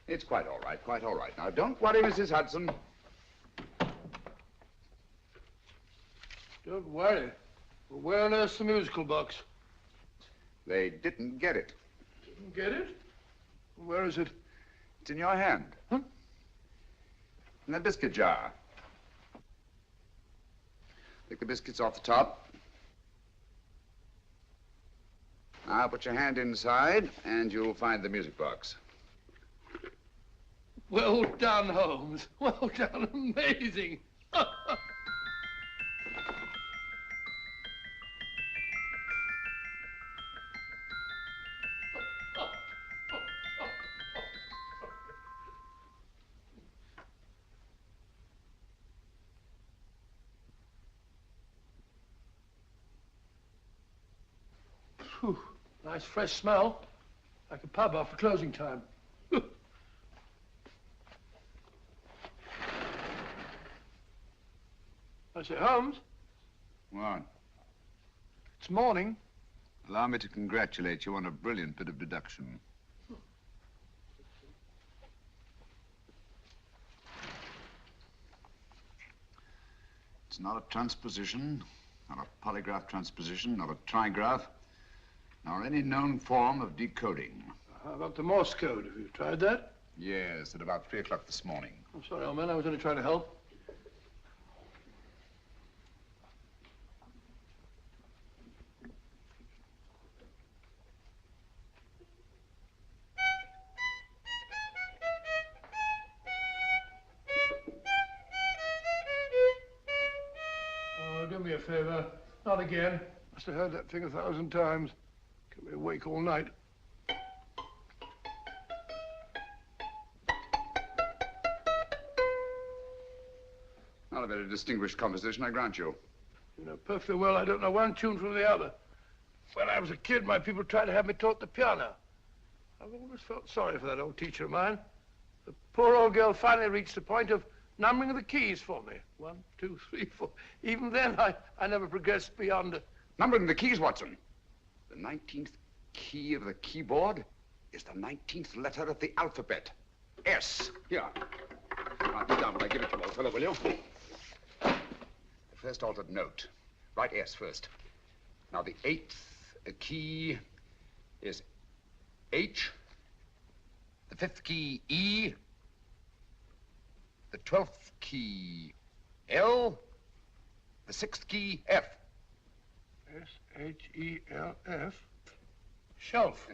It's quite all right, quite all right. Now, don't worry, Mrs. Hudson. Don't worry. Well, where on earth's the musical box? They didn't get it. Didn't get it? Where is it? It's in your hand. Huh? In that biscuit jar. Take the biscuits off the top. Now put your hand inside, and you'll find the music box. Well done, Holmes. Well done. Amazing. Phew. Nice fresh smell. Like a pub after closing time. I say, Holmes, What? it's morning. Allow me to congratulate you on a brilliant bit of deduction. It's not a transposition, not a polygraph transposition, not a trigraph, nor any known form of decoding. How about the Morse code? Have you tried that? Yes, at about 3 o'clock this morning. I'm sorry, old man. I was only trying to help. Oh, do me a favor. Not again. Must have heard that thing 1,000 times. Kept me awake all night. Not a very distinguished composition, I grant you. You know perfectly well I don't know one tune from the other. When I was a kid, my people tried to have me taught the piano. I've always felt sorry for that old teacher of mine. The poor old girl finally reached the point of numbering the keys for me. 1, 2, 3, 4. Even then, I never progressed beyond it. Numbering the keys, Watson. The 19th key of the keyboard is the 19th letter of the alphabet. S. Here. Write it down when I give it to you, old fellow, will you? The first altered note. Write S first. Now, the 8th key is H. The 5th key, E. The 12th key, L. The 6th key, F. S-H-E-L-F. Shelf.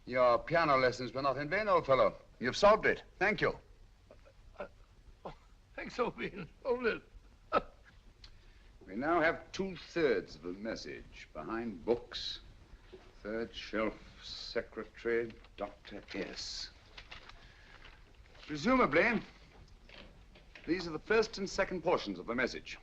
Your piano lessons were not in vain, old fellow. You've solved it. Thank you. Thanks, old bean. Hold it. We now have 2/3 of the message. Behind books, third shelf, secretary, Dr. S. Presumably, these are the first and second portions of the message.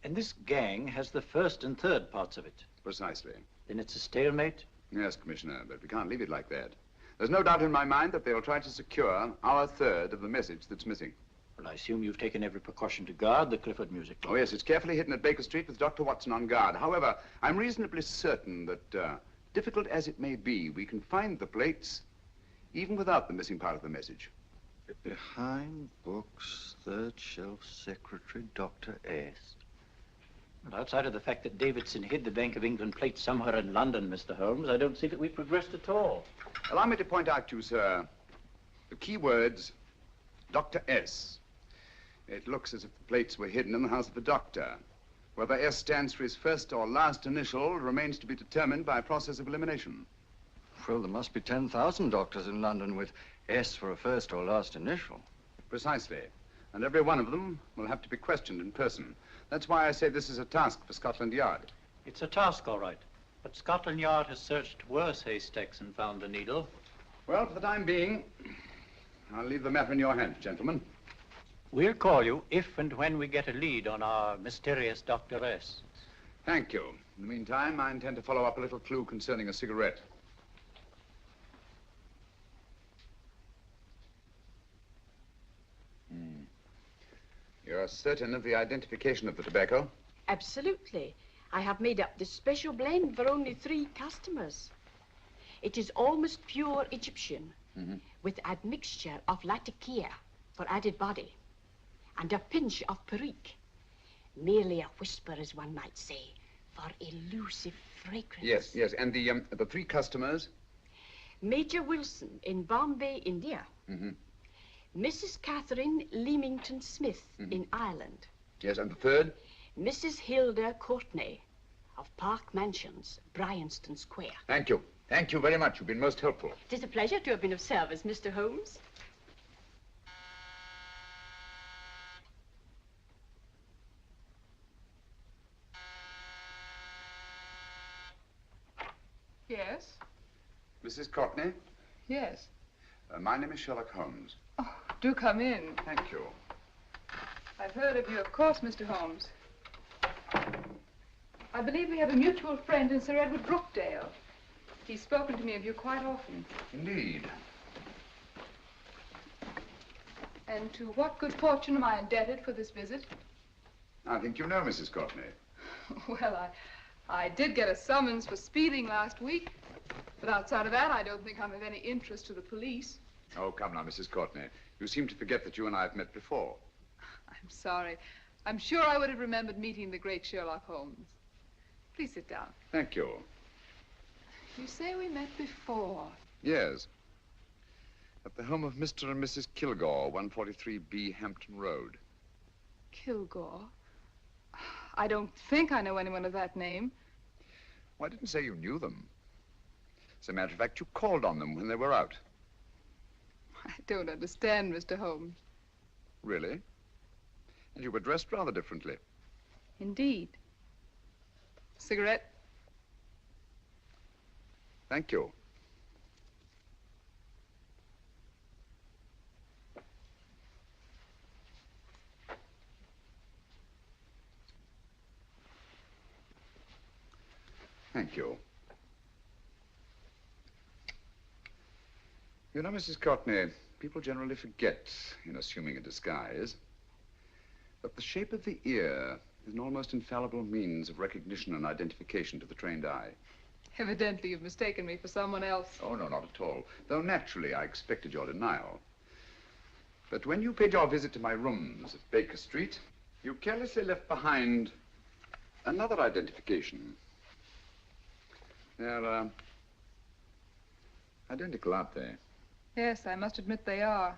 And this gang has the first and third parts of it. Precisely. Then it's a stalemate? Yes, Commissioner, but we can't leave it like that. There's no doubt in my mind that they'll try to secure our third of the message that's missing. Well, I assume you've taken every precaution to guard the Clifford music. Oh, yes, it's carefully hidden at Baker Street with Dr. Watson on guard. However, I'm reasonably certain that, difficult as it may be, we can find the plates even without the missing part of the message. Behind books, third shelf, secretary, Dr. S. Well, outside of the fact that Davidson hid the Bank of England plate somewhere in London, Mr. Holmes, I don't see that we've progressed at all. Allow me to point out to you, sir, the key words Dr. S. It looks as if the plates were hidden in the house of the doctor. Whether S stands for his first or last initial remains to be determined by a process of elimination. Well, there must be 10,000 doctors in London with S for a first or last initial. Precisely. And every one of them will have to be questioned in person. That's why I say this is a task for Scotland Yard. It's a task, all right. But Scotland Yard has searched worse haystacks and found the needle. Well, for the time being, I'll leave the matter in your hands, gentlemen. We'll call you if and when we get a lead on our mysterious Dr. S. Thank you. In the meantime, I intend to follow up a little clue concerning a cigarette. You're certain of the identification of the tobacco? Absolutely. I have made up this special blend for only 3 customers. It is almost pure Egyptian, with admixture of latakia for added body, and a pinch of perique. Merely a whisper, as one might say, for elusive fragrance. Yes. And the 3 customers? Major Wilson in Bombay, India. Mrs. Catherine Leamington Smith in Ireland. Yes, and the 3rd? Mrs. Hilda Courtney of Park Mansions, Bryanston Square. Thank you. Thank you very much. You've been most helpful. It is a pleasure to have been of service, Mr. Holmes. Yes? Mrs. Courtney? Yes. My name is Sherlock Holmes. Oh, do come in. Thank you. I've heard of you, of course, Mr. Holmes. I believe we have a mutual friend in Sir Edward Brookdale. He's spoken to me of you quite often. Indeed. And to what good fortune am I indebted for this visit? I think you know Mrs. Courtney. Well, I did get a summons for speeding last week, but outside of that, I don't think I'm of any interest to the police. Oh, come now, Mrs. Courtney. You seem to forget that you and I have met before. I'm sorry. I'm sure I would have remembered meeting the great Sherlock Holmes. Please sit down. Thank you. You say we met before. Yes. At the home of Mr. and Mrs. Kilgore, 143B Hampton Road. Kilgore? I don't think I know anyone of that name. Well, I didn't say you knew them. As a matter of fact, you called on them when they were out. I don't understand, Mr. Holmes. Really? And you were dressed rather differently. Indeed. Cigarette? Thank you. Thank you. You know, Mrs. Courtney, people generally forget, in assuming a disguise, that the shape of the ear is an almost infallible means of recognition and identification to the trained eye. Evidently, you've mistaken me for someone else. Oh, no, not at all. Though naturally, I expected your denial. But when you paid your visit to my rooms at Baker Street, you carelessly left behind another identification. They're, identical, aren't they? Yes, I must admit they are.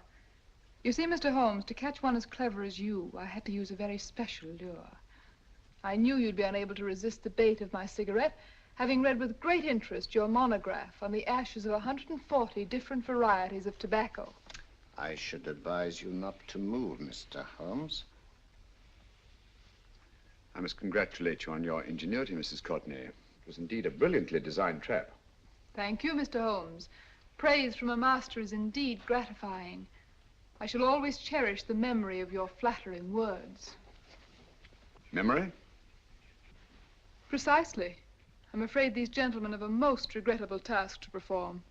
You see, Mr. Holmes, to catch one as clever as you, I had to use a very special lure. I knew you'd be unable to resist the bait of my cigarette, having read with great interest your monograph on the ashes of 140 different varieties of tobacco. I should advise you not to move, Mr. Holmes. I must congratulate you on your ingenuity, Mrs. Courtney. It was indeed a brilliantly designed trap. Thank you, Mr. Holmes. Praise from a master is indeed gratifying. I shall always cherish the memory of your flattering words. Memory? Precisely. I'm afraid these gentlemen have a most regrettable task to perform.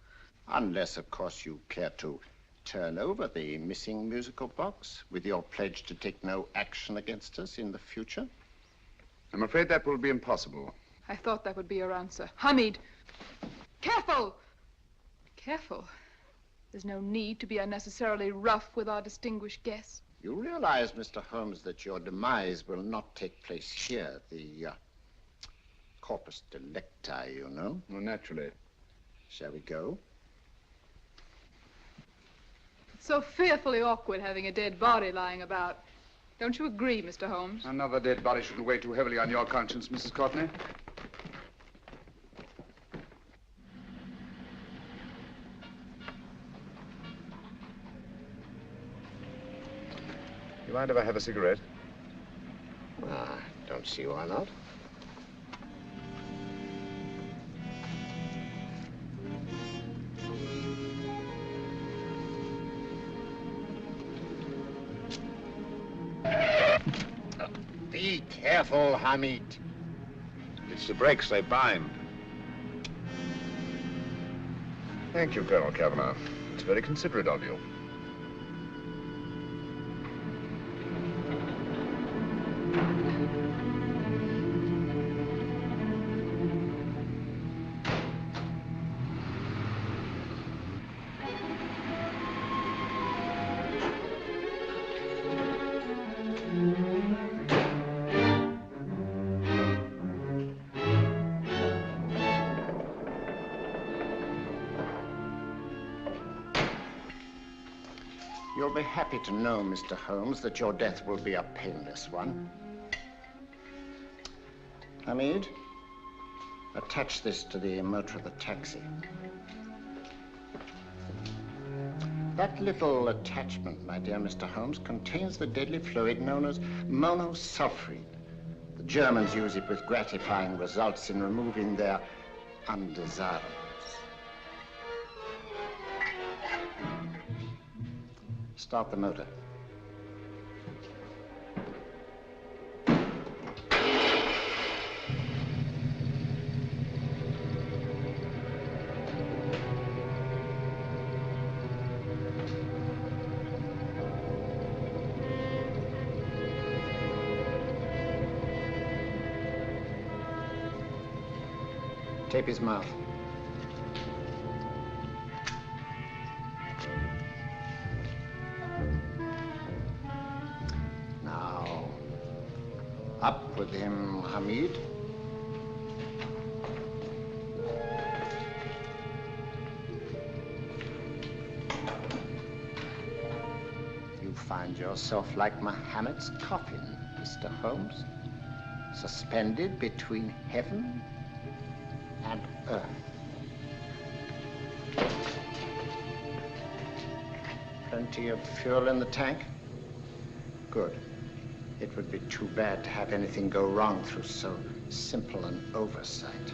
Unless, of course, you care to turn over the missing musical box with your pledge to take no action against us in the future. I'm afraid that will be impossible. I thought that would be your answer. Hamid! Careful! Careful. There's no need to be unnecessarily rough with our distinguished guest. You realize, Mr. Holmes, that your demise will not take place here. The corpus delicti, you know. Well, naturally. Shall we go? so fearfully awkward having a dead body lying about. Don't you agree, Mr. Holmes? Another dead body shouldn't weigh too heavily on your conscience, Mrs. Courtney. You mind if I have a cigarette? Don't see why not. Be careful, Hamid. It's the brakes, they bind. Thank you, Colonel Kavanagh. It's very considerate of you. You'll be happy to know, Mr. Holmes, that your death will be a painless one. Hamid, attach this to the motor of the taxi. That little attachment, my dear Mr. Holmes, contains the deadly fluid known as monosulfide. The Germans use it with gratifying results in removing their undesirables. Start the motor. Tape his mouth. Now, up with him, Hamid. You find yourself like Muhammad's coffin, Mr. Holmes, suspended between heaven and earth. Plenty of fuel in the tank? Good. It would be too bad to have anything go wrong through so simple an oversight.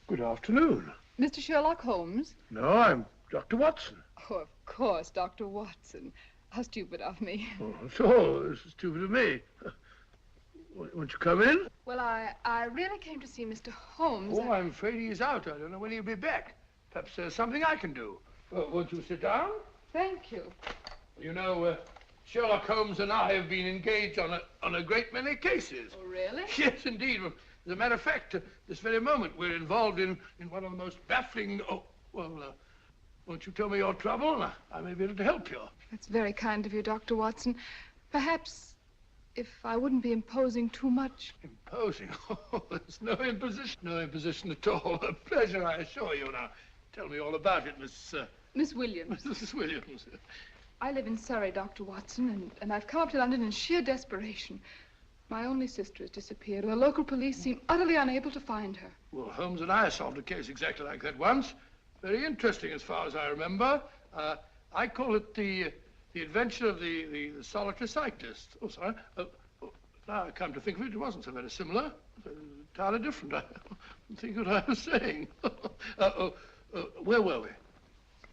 Good afternoon. Mr. Sherlock Holmes? No, I'm Dr. Watson. Oh, of course, Dr. Watson. How stupid of me. Oh, so this is stupid of me. Won't you come in? Well, I really came to see Mr. Holmes. Oh, I'm afraid he's out. I don't know when he'll be back. Perhaps there's something I can do. Won't you sit down? Thank you. You know, Sherlock Holmes and I have been engaged on a great many cases. Oh, really? Yes, indeed. As a matter of fact, this very moment, we're involved in one of the most baffling... Oh, well, won't you tell me your trouble? I may be able to help you. That's very kind of you, Dr. Watson. Perhaps if I wouldn't be imposing too much. Imposing? Oh, there's no imposition. No imposition at all. A pleasure, I assure you. Now, tell me all about it, Miss Williams. Mrs. Williams. I live in Surrey, Dr. Watson, and I've come up to London in sheer desperation. My only sister has disappeared, and the local police seem utterly unable to find her. Well, Holmes and I solved a case exactly like that once. Very interesting as far as I remember. I call it the adventure of the solitary cyclist. Oh, sorry. Now I come to think of it, it wasn't so very similar. Entirely different. I don't think what I was saying. Where were we?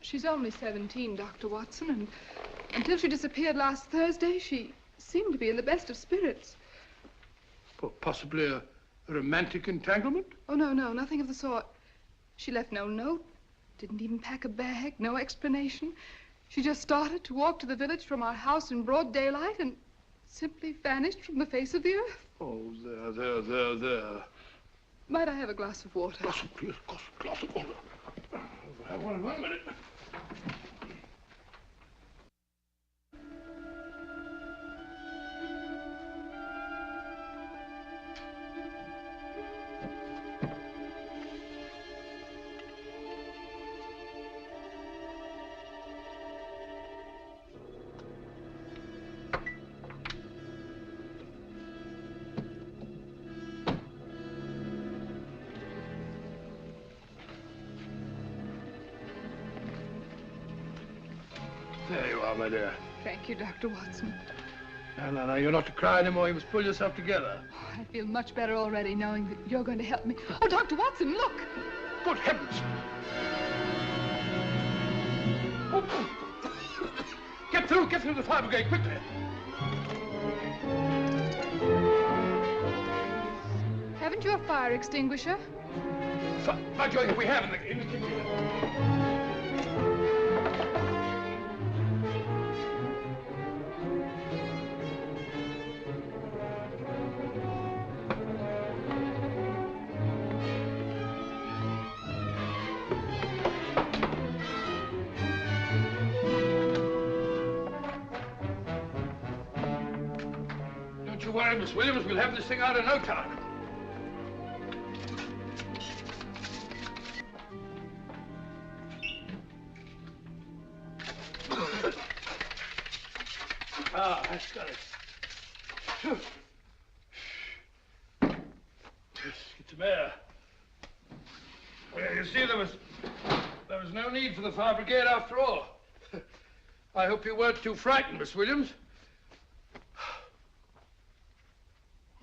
She's only 17, Dr. Watson, and until she disappeared last Thursday, she seemed to be in the best of spirits. Possibly a romantic entanglement? Oh, no, nothing of the sort. She left no note, didn't even pack a bag, no explanation. She just started to walk to the village from our house in broad daylight and simply vanished from the face of the earth. Oh, there. Might I have a glass of water? Glass of water. Have one minute. There you are, my dear. Thank you, Dr. Watson. No, you're not to cry anymore. You must pull yourself together. Oh, I feel much better already knowing that you're going to help me. Oh, Dr. Watson, look! Good heavens! Oh. Get through the fire brigade, quickly! Haven't you a fire extinguisher? By Jove, we have in the kitchen. Don't you worry, Miss Williams. We'll have this thing out in no time. That's got it. Yes, get some air. Well, you see, there was no need for the fire brigade after all. I hope you weren't too frightened, Miss Williams.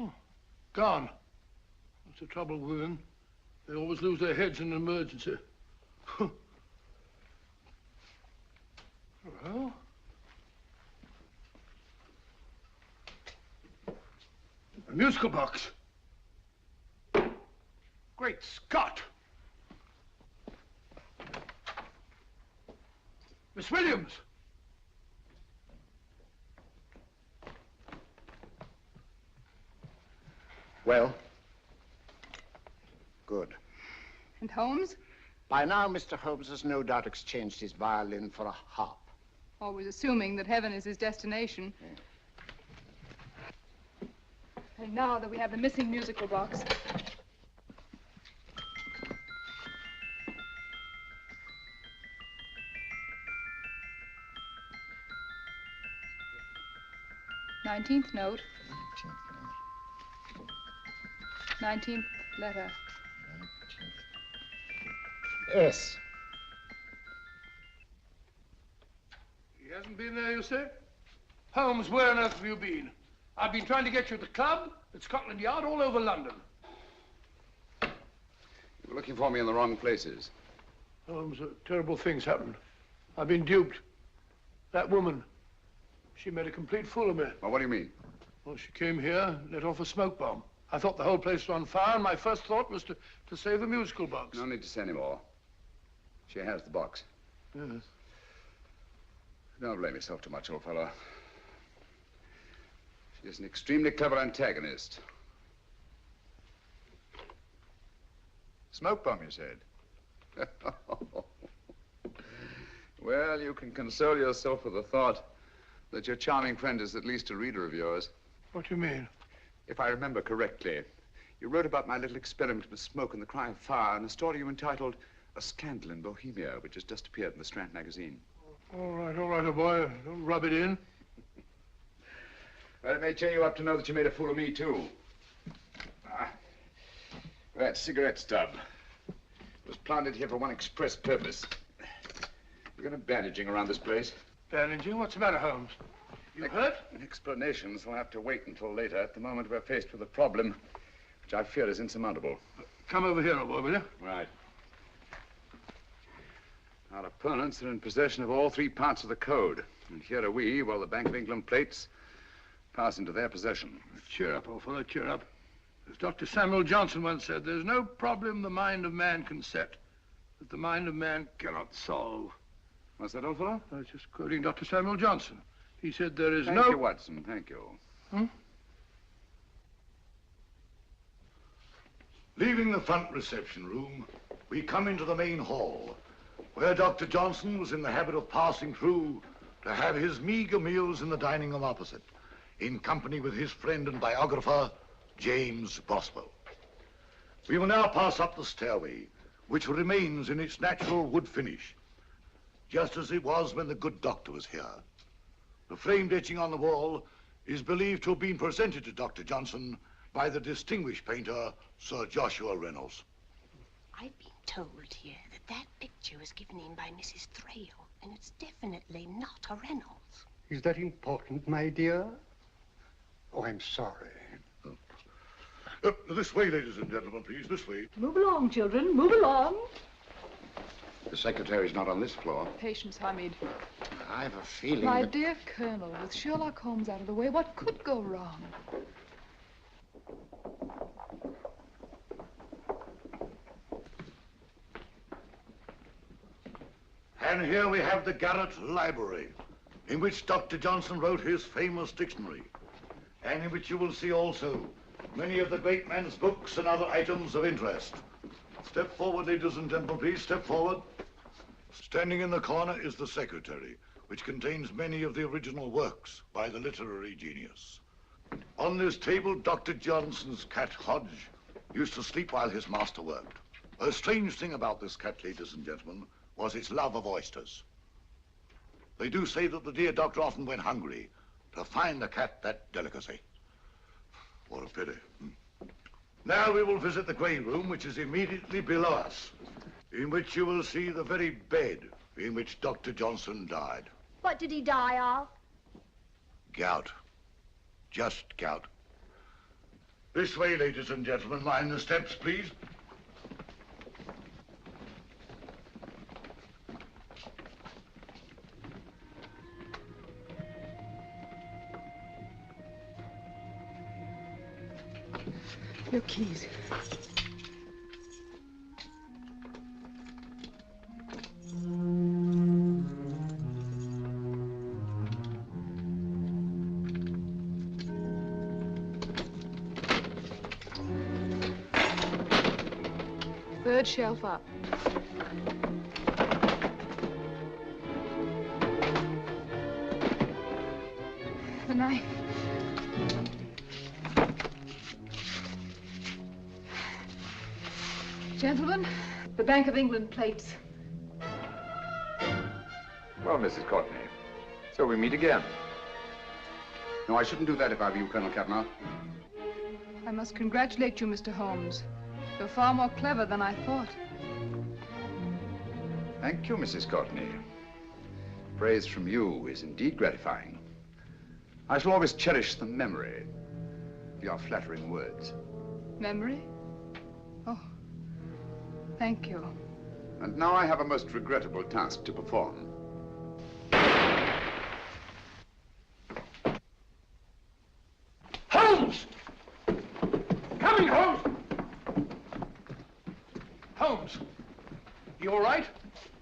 Oh, gone. That's the trouble with women. They always lose their heads in an emergency. Well... a musical box. Great Scott! Miss Williams! Well? Good. And Holmes? By now, Mr. Holmes has no doubt exchanged his violin for a harp. Always assuming that heaven is his destination. Yeah. And now that we have the missing musical box. Nineteenth note. 19th letter. Yes. He hasn't been there, you say? Holmes, where on earth have you been? I've been trying to get you at the club, at Scotland Yard, all over London. You were looking for me in the wrong places. Holmes, terrible things happened. I've been duped. That woman, she made a complete fool of me. Well, what do you mean? Well, she came here, let off a smoke bomb. I thought the whole place was on fire, and my first thought was to save the musical box. No need to say any more. She has the box. Yes. Don't blame yourself too much, old fellow. She's an extremely clever antagonist. Smoke bomb, you said? Well, you can console yourself with the thought that your charming friend is at least a reader of yours. What do you mean? If I remember correctly, you wrote about my little experiment with smoke and the cry of fire in a story you entitled A Scandal in Bohemia, which has just appeared in the Strand magazine. All right, old boy. Don't rub it in. Well, it may cheer you up to know that you made a fool of me, too. That cigarette stub was planted here for one express purpose. We're going to bandaging around this place. Bandaging? What's the matter, Holmes? You hurt? Explanations will have to wait until later. At the moment, we're faced with a problem which I fear is insurmountable. Come over here, old boy, will you? Right. Our opponents are in possession of all 3 parts of the code. And here are we, while the Bank of England plates pass into their possession. Cheer up, old fellow, cheer up. As Dr. Samuel Johnson once said, there's no problem the mind of man can set that the mind of man cannot solve. What's that, old fellow? I was just quoting Dr. Samuel Johnson. He said there is Thank you, Watson. Thank you. Leaving the front reception room, we come into the main hall, where Dr. Johnson was in the habit of passing through to have his meager meals in the dining room opposite, in company with his friend and biographer, James Boswell. We will now pass up the stairway, which remains in its natural wood finish, just as it was when the good doctor was here. The framed etching on the wall is believed to have been presented to Dr. Johnson by the distinguished painter, Sir Joshua Reynolds. I've been told here that picture was given in by Mrs. Thrale, and it's definitely not a Reynolds. Is that important, my dear? Oh, I'm sorry. This way, ladies and gentlemen, please, this way. Move along, children, move along. The secretary's not on this floor. Patience, Hamid. I have a feeling My that... dear Colonel, with Sherlock Holmes out of the way, what could go wrong? And here we have the Garrett Library, in which Dr. Johnson wrote his famous dictionary, and in which you will see also many of the great man's books and other items of interest. Step forward, ladies and gentlemen, please, step forward. Standing in the corner is the secretary, which contains many of the original works by the literary genius. On this table, Dr. Johnson's cat, Hodge, used to sleep while his master worked. A strange thing about this cat, ladies and gentlemen, was its love of oysters. They do say that the dear doctor often went hungry to find the cat that delicacy. What a pity. Now we will visit the grey room, which is immediately below us, in which you will see the very bed in which Dr. Johnson died. What did he die of? Gout. Just gout. This way, ladies and gentlemen. Mind the steps, please. Your keys. Third shelf up. The knife. Gentlemen, the Bank of England plates. Well, Mrs. Courtney, so we meet again. No, I shouldn't do that if I were you, Colonel Cavanaugh. I must congratulate you, Mr. Holmes. You're far more clever than I thought. Thank you, Mrs. Courtney. Praise from you is indeed gratifying. I shall always cherish the memory of your flattering words. Memory? Oh, thank you. And now I have a most regrettable task to perform. Holmes! Coming, Holmes! Holmes, you all right?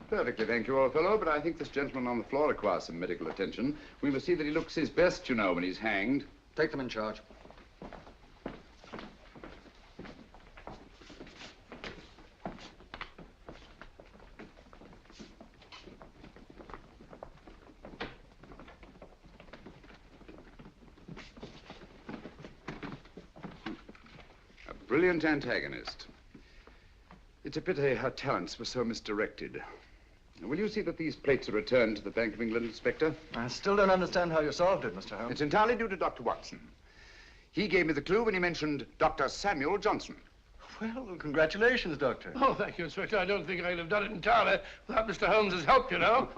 Perfectly, thank you, old fellow, but I think this gentleman on the floor requires some medical attention. We must see that he looks his best, you know, when he's hanged. Take them in charge. A brilliant antagonist. It's a pity her talents were so misdirected. Will you see that these plates are returned to the Bank of England, Inspector? I still don't understand how you solved it, Mr. Holmes. It's entirely due to Dr. Watson. He gave me the clue when he mentioned Dr. Samuel Johnson. Well, congratulations, Doctor. Oh, thank you, Inspector. I don't think I'd have done it entirely without Mr. Holmes's help, you know.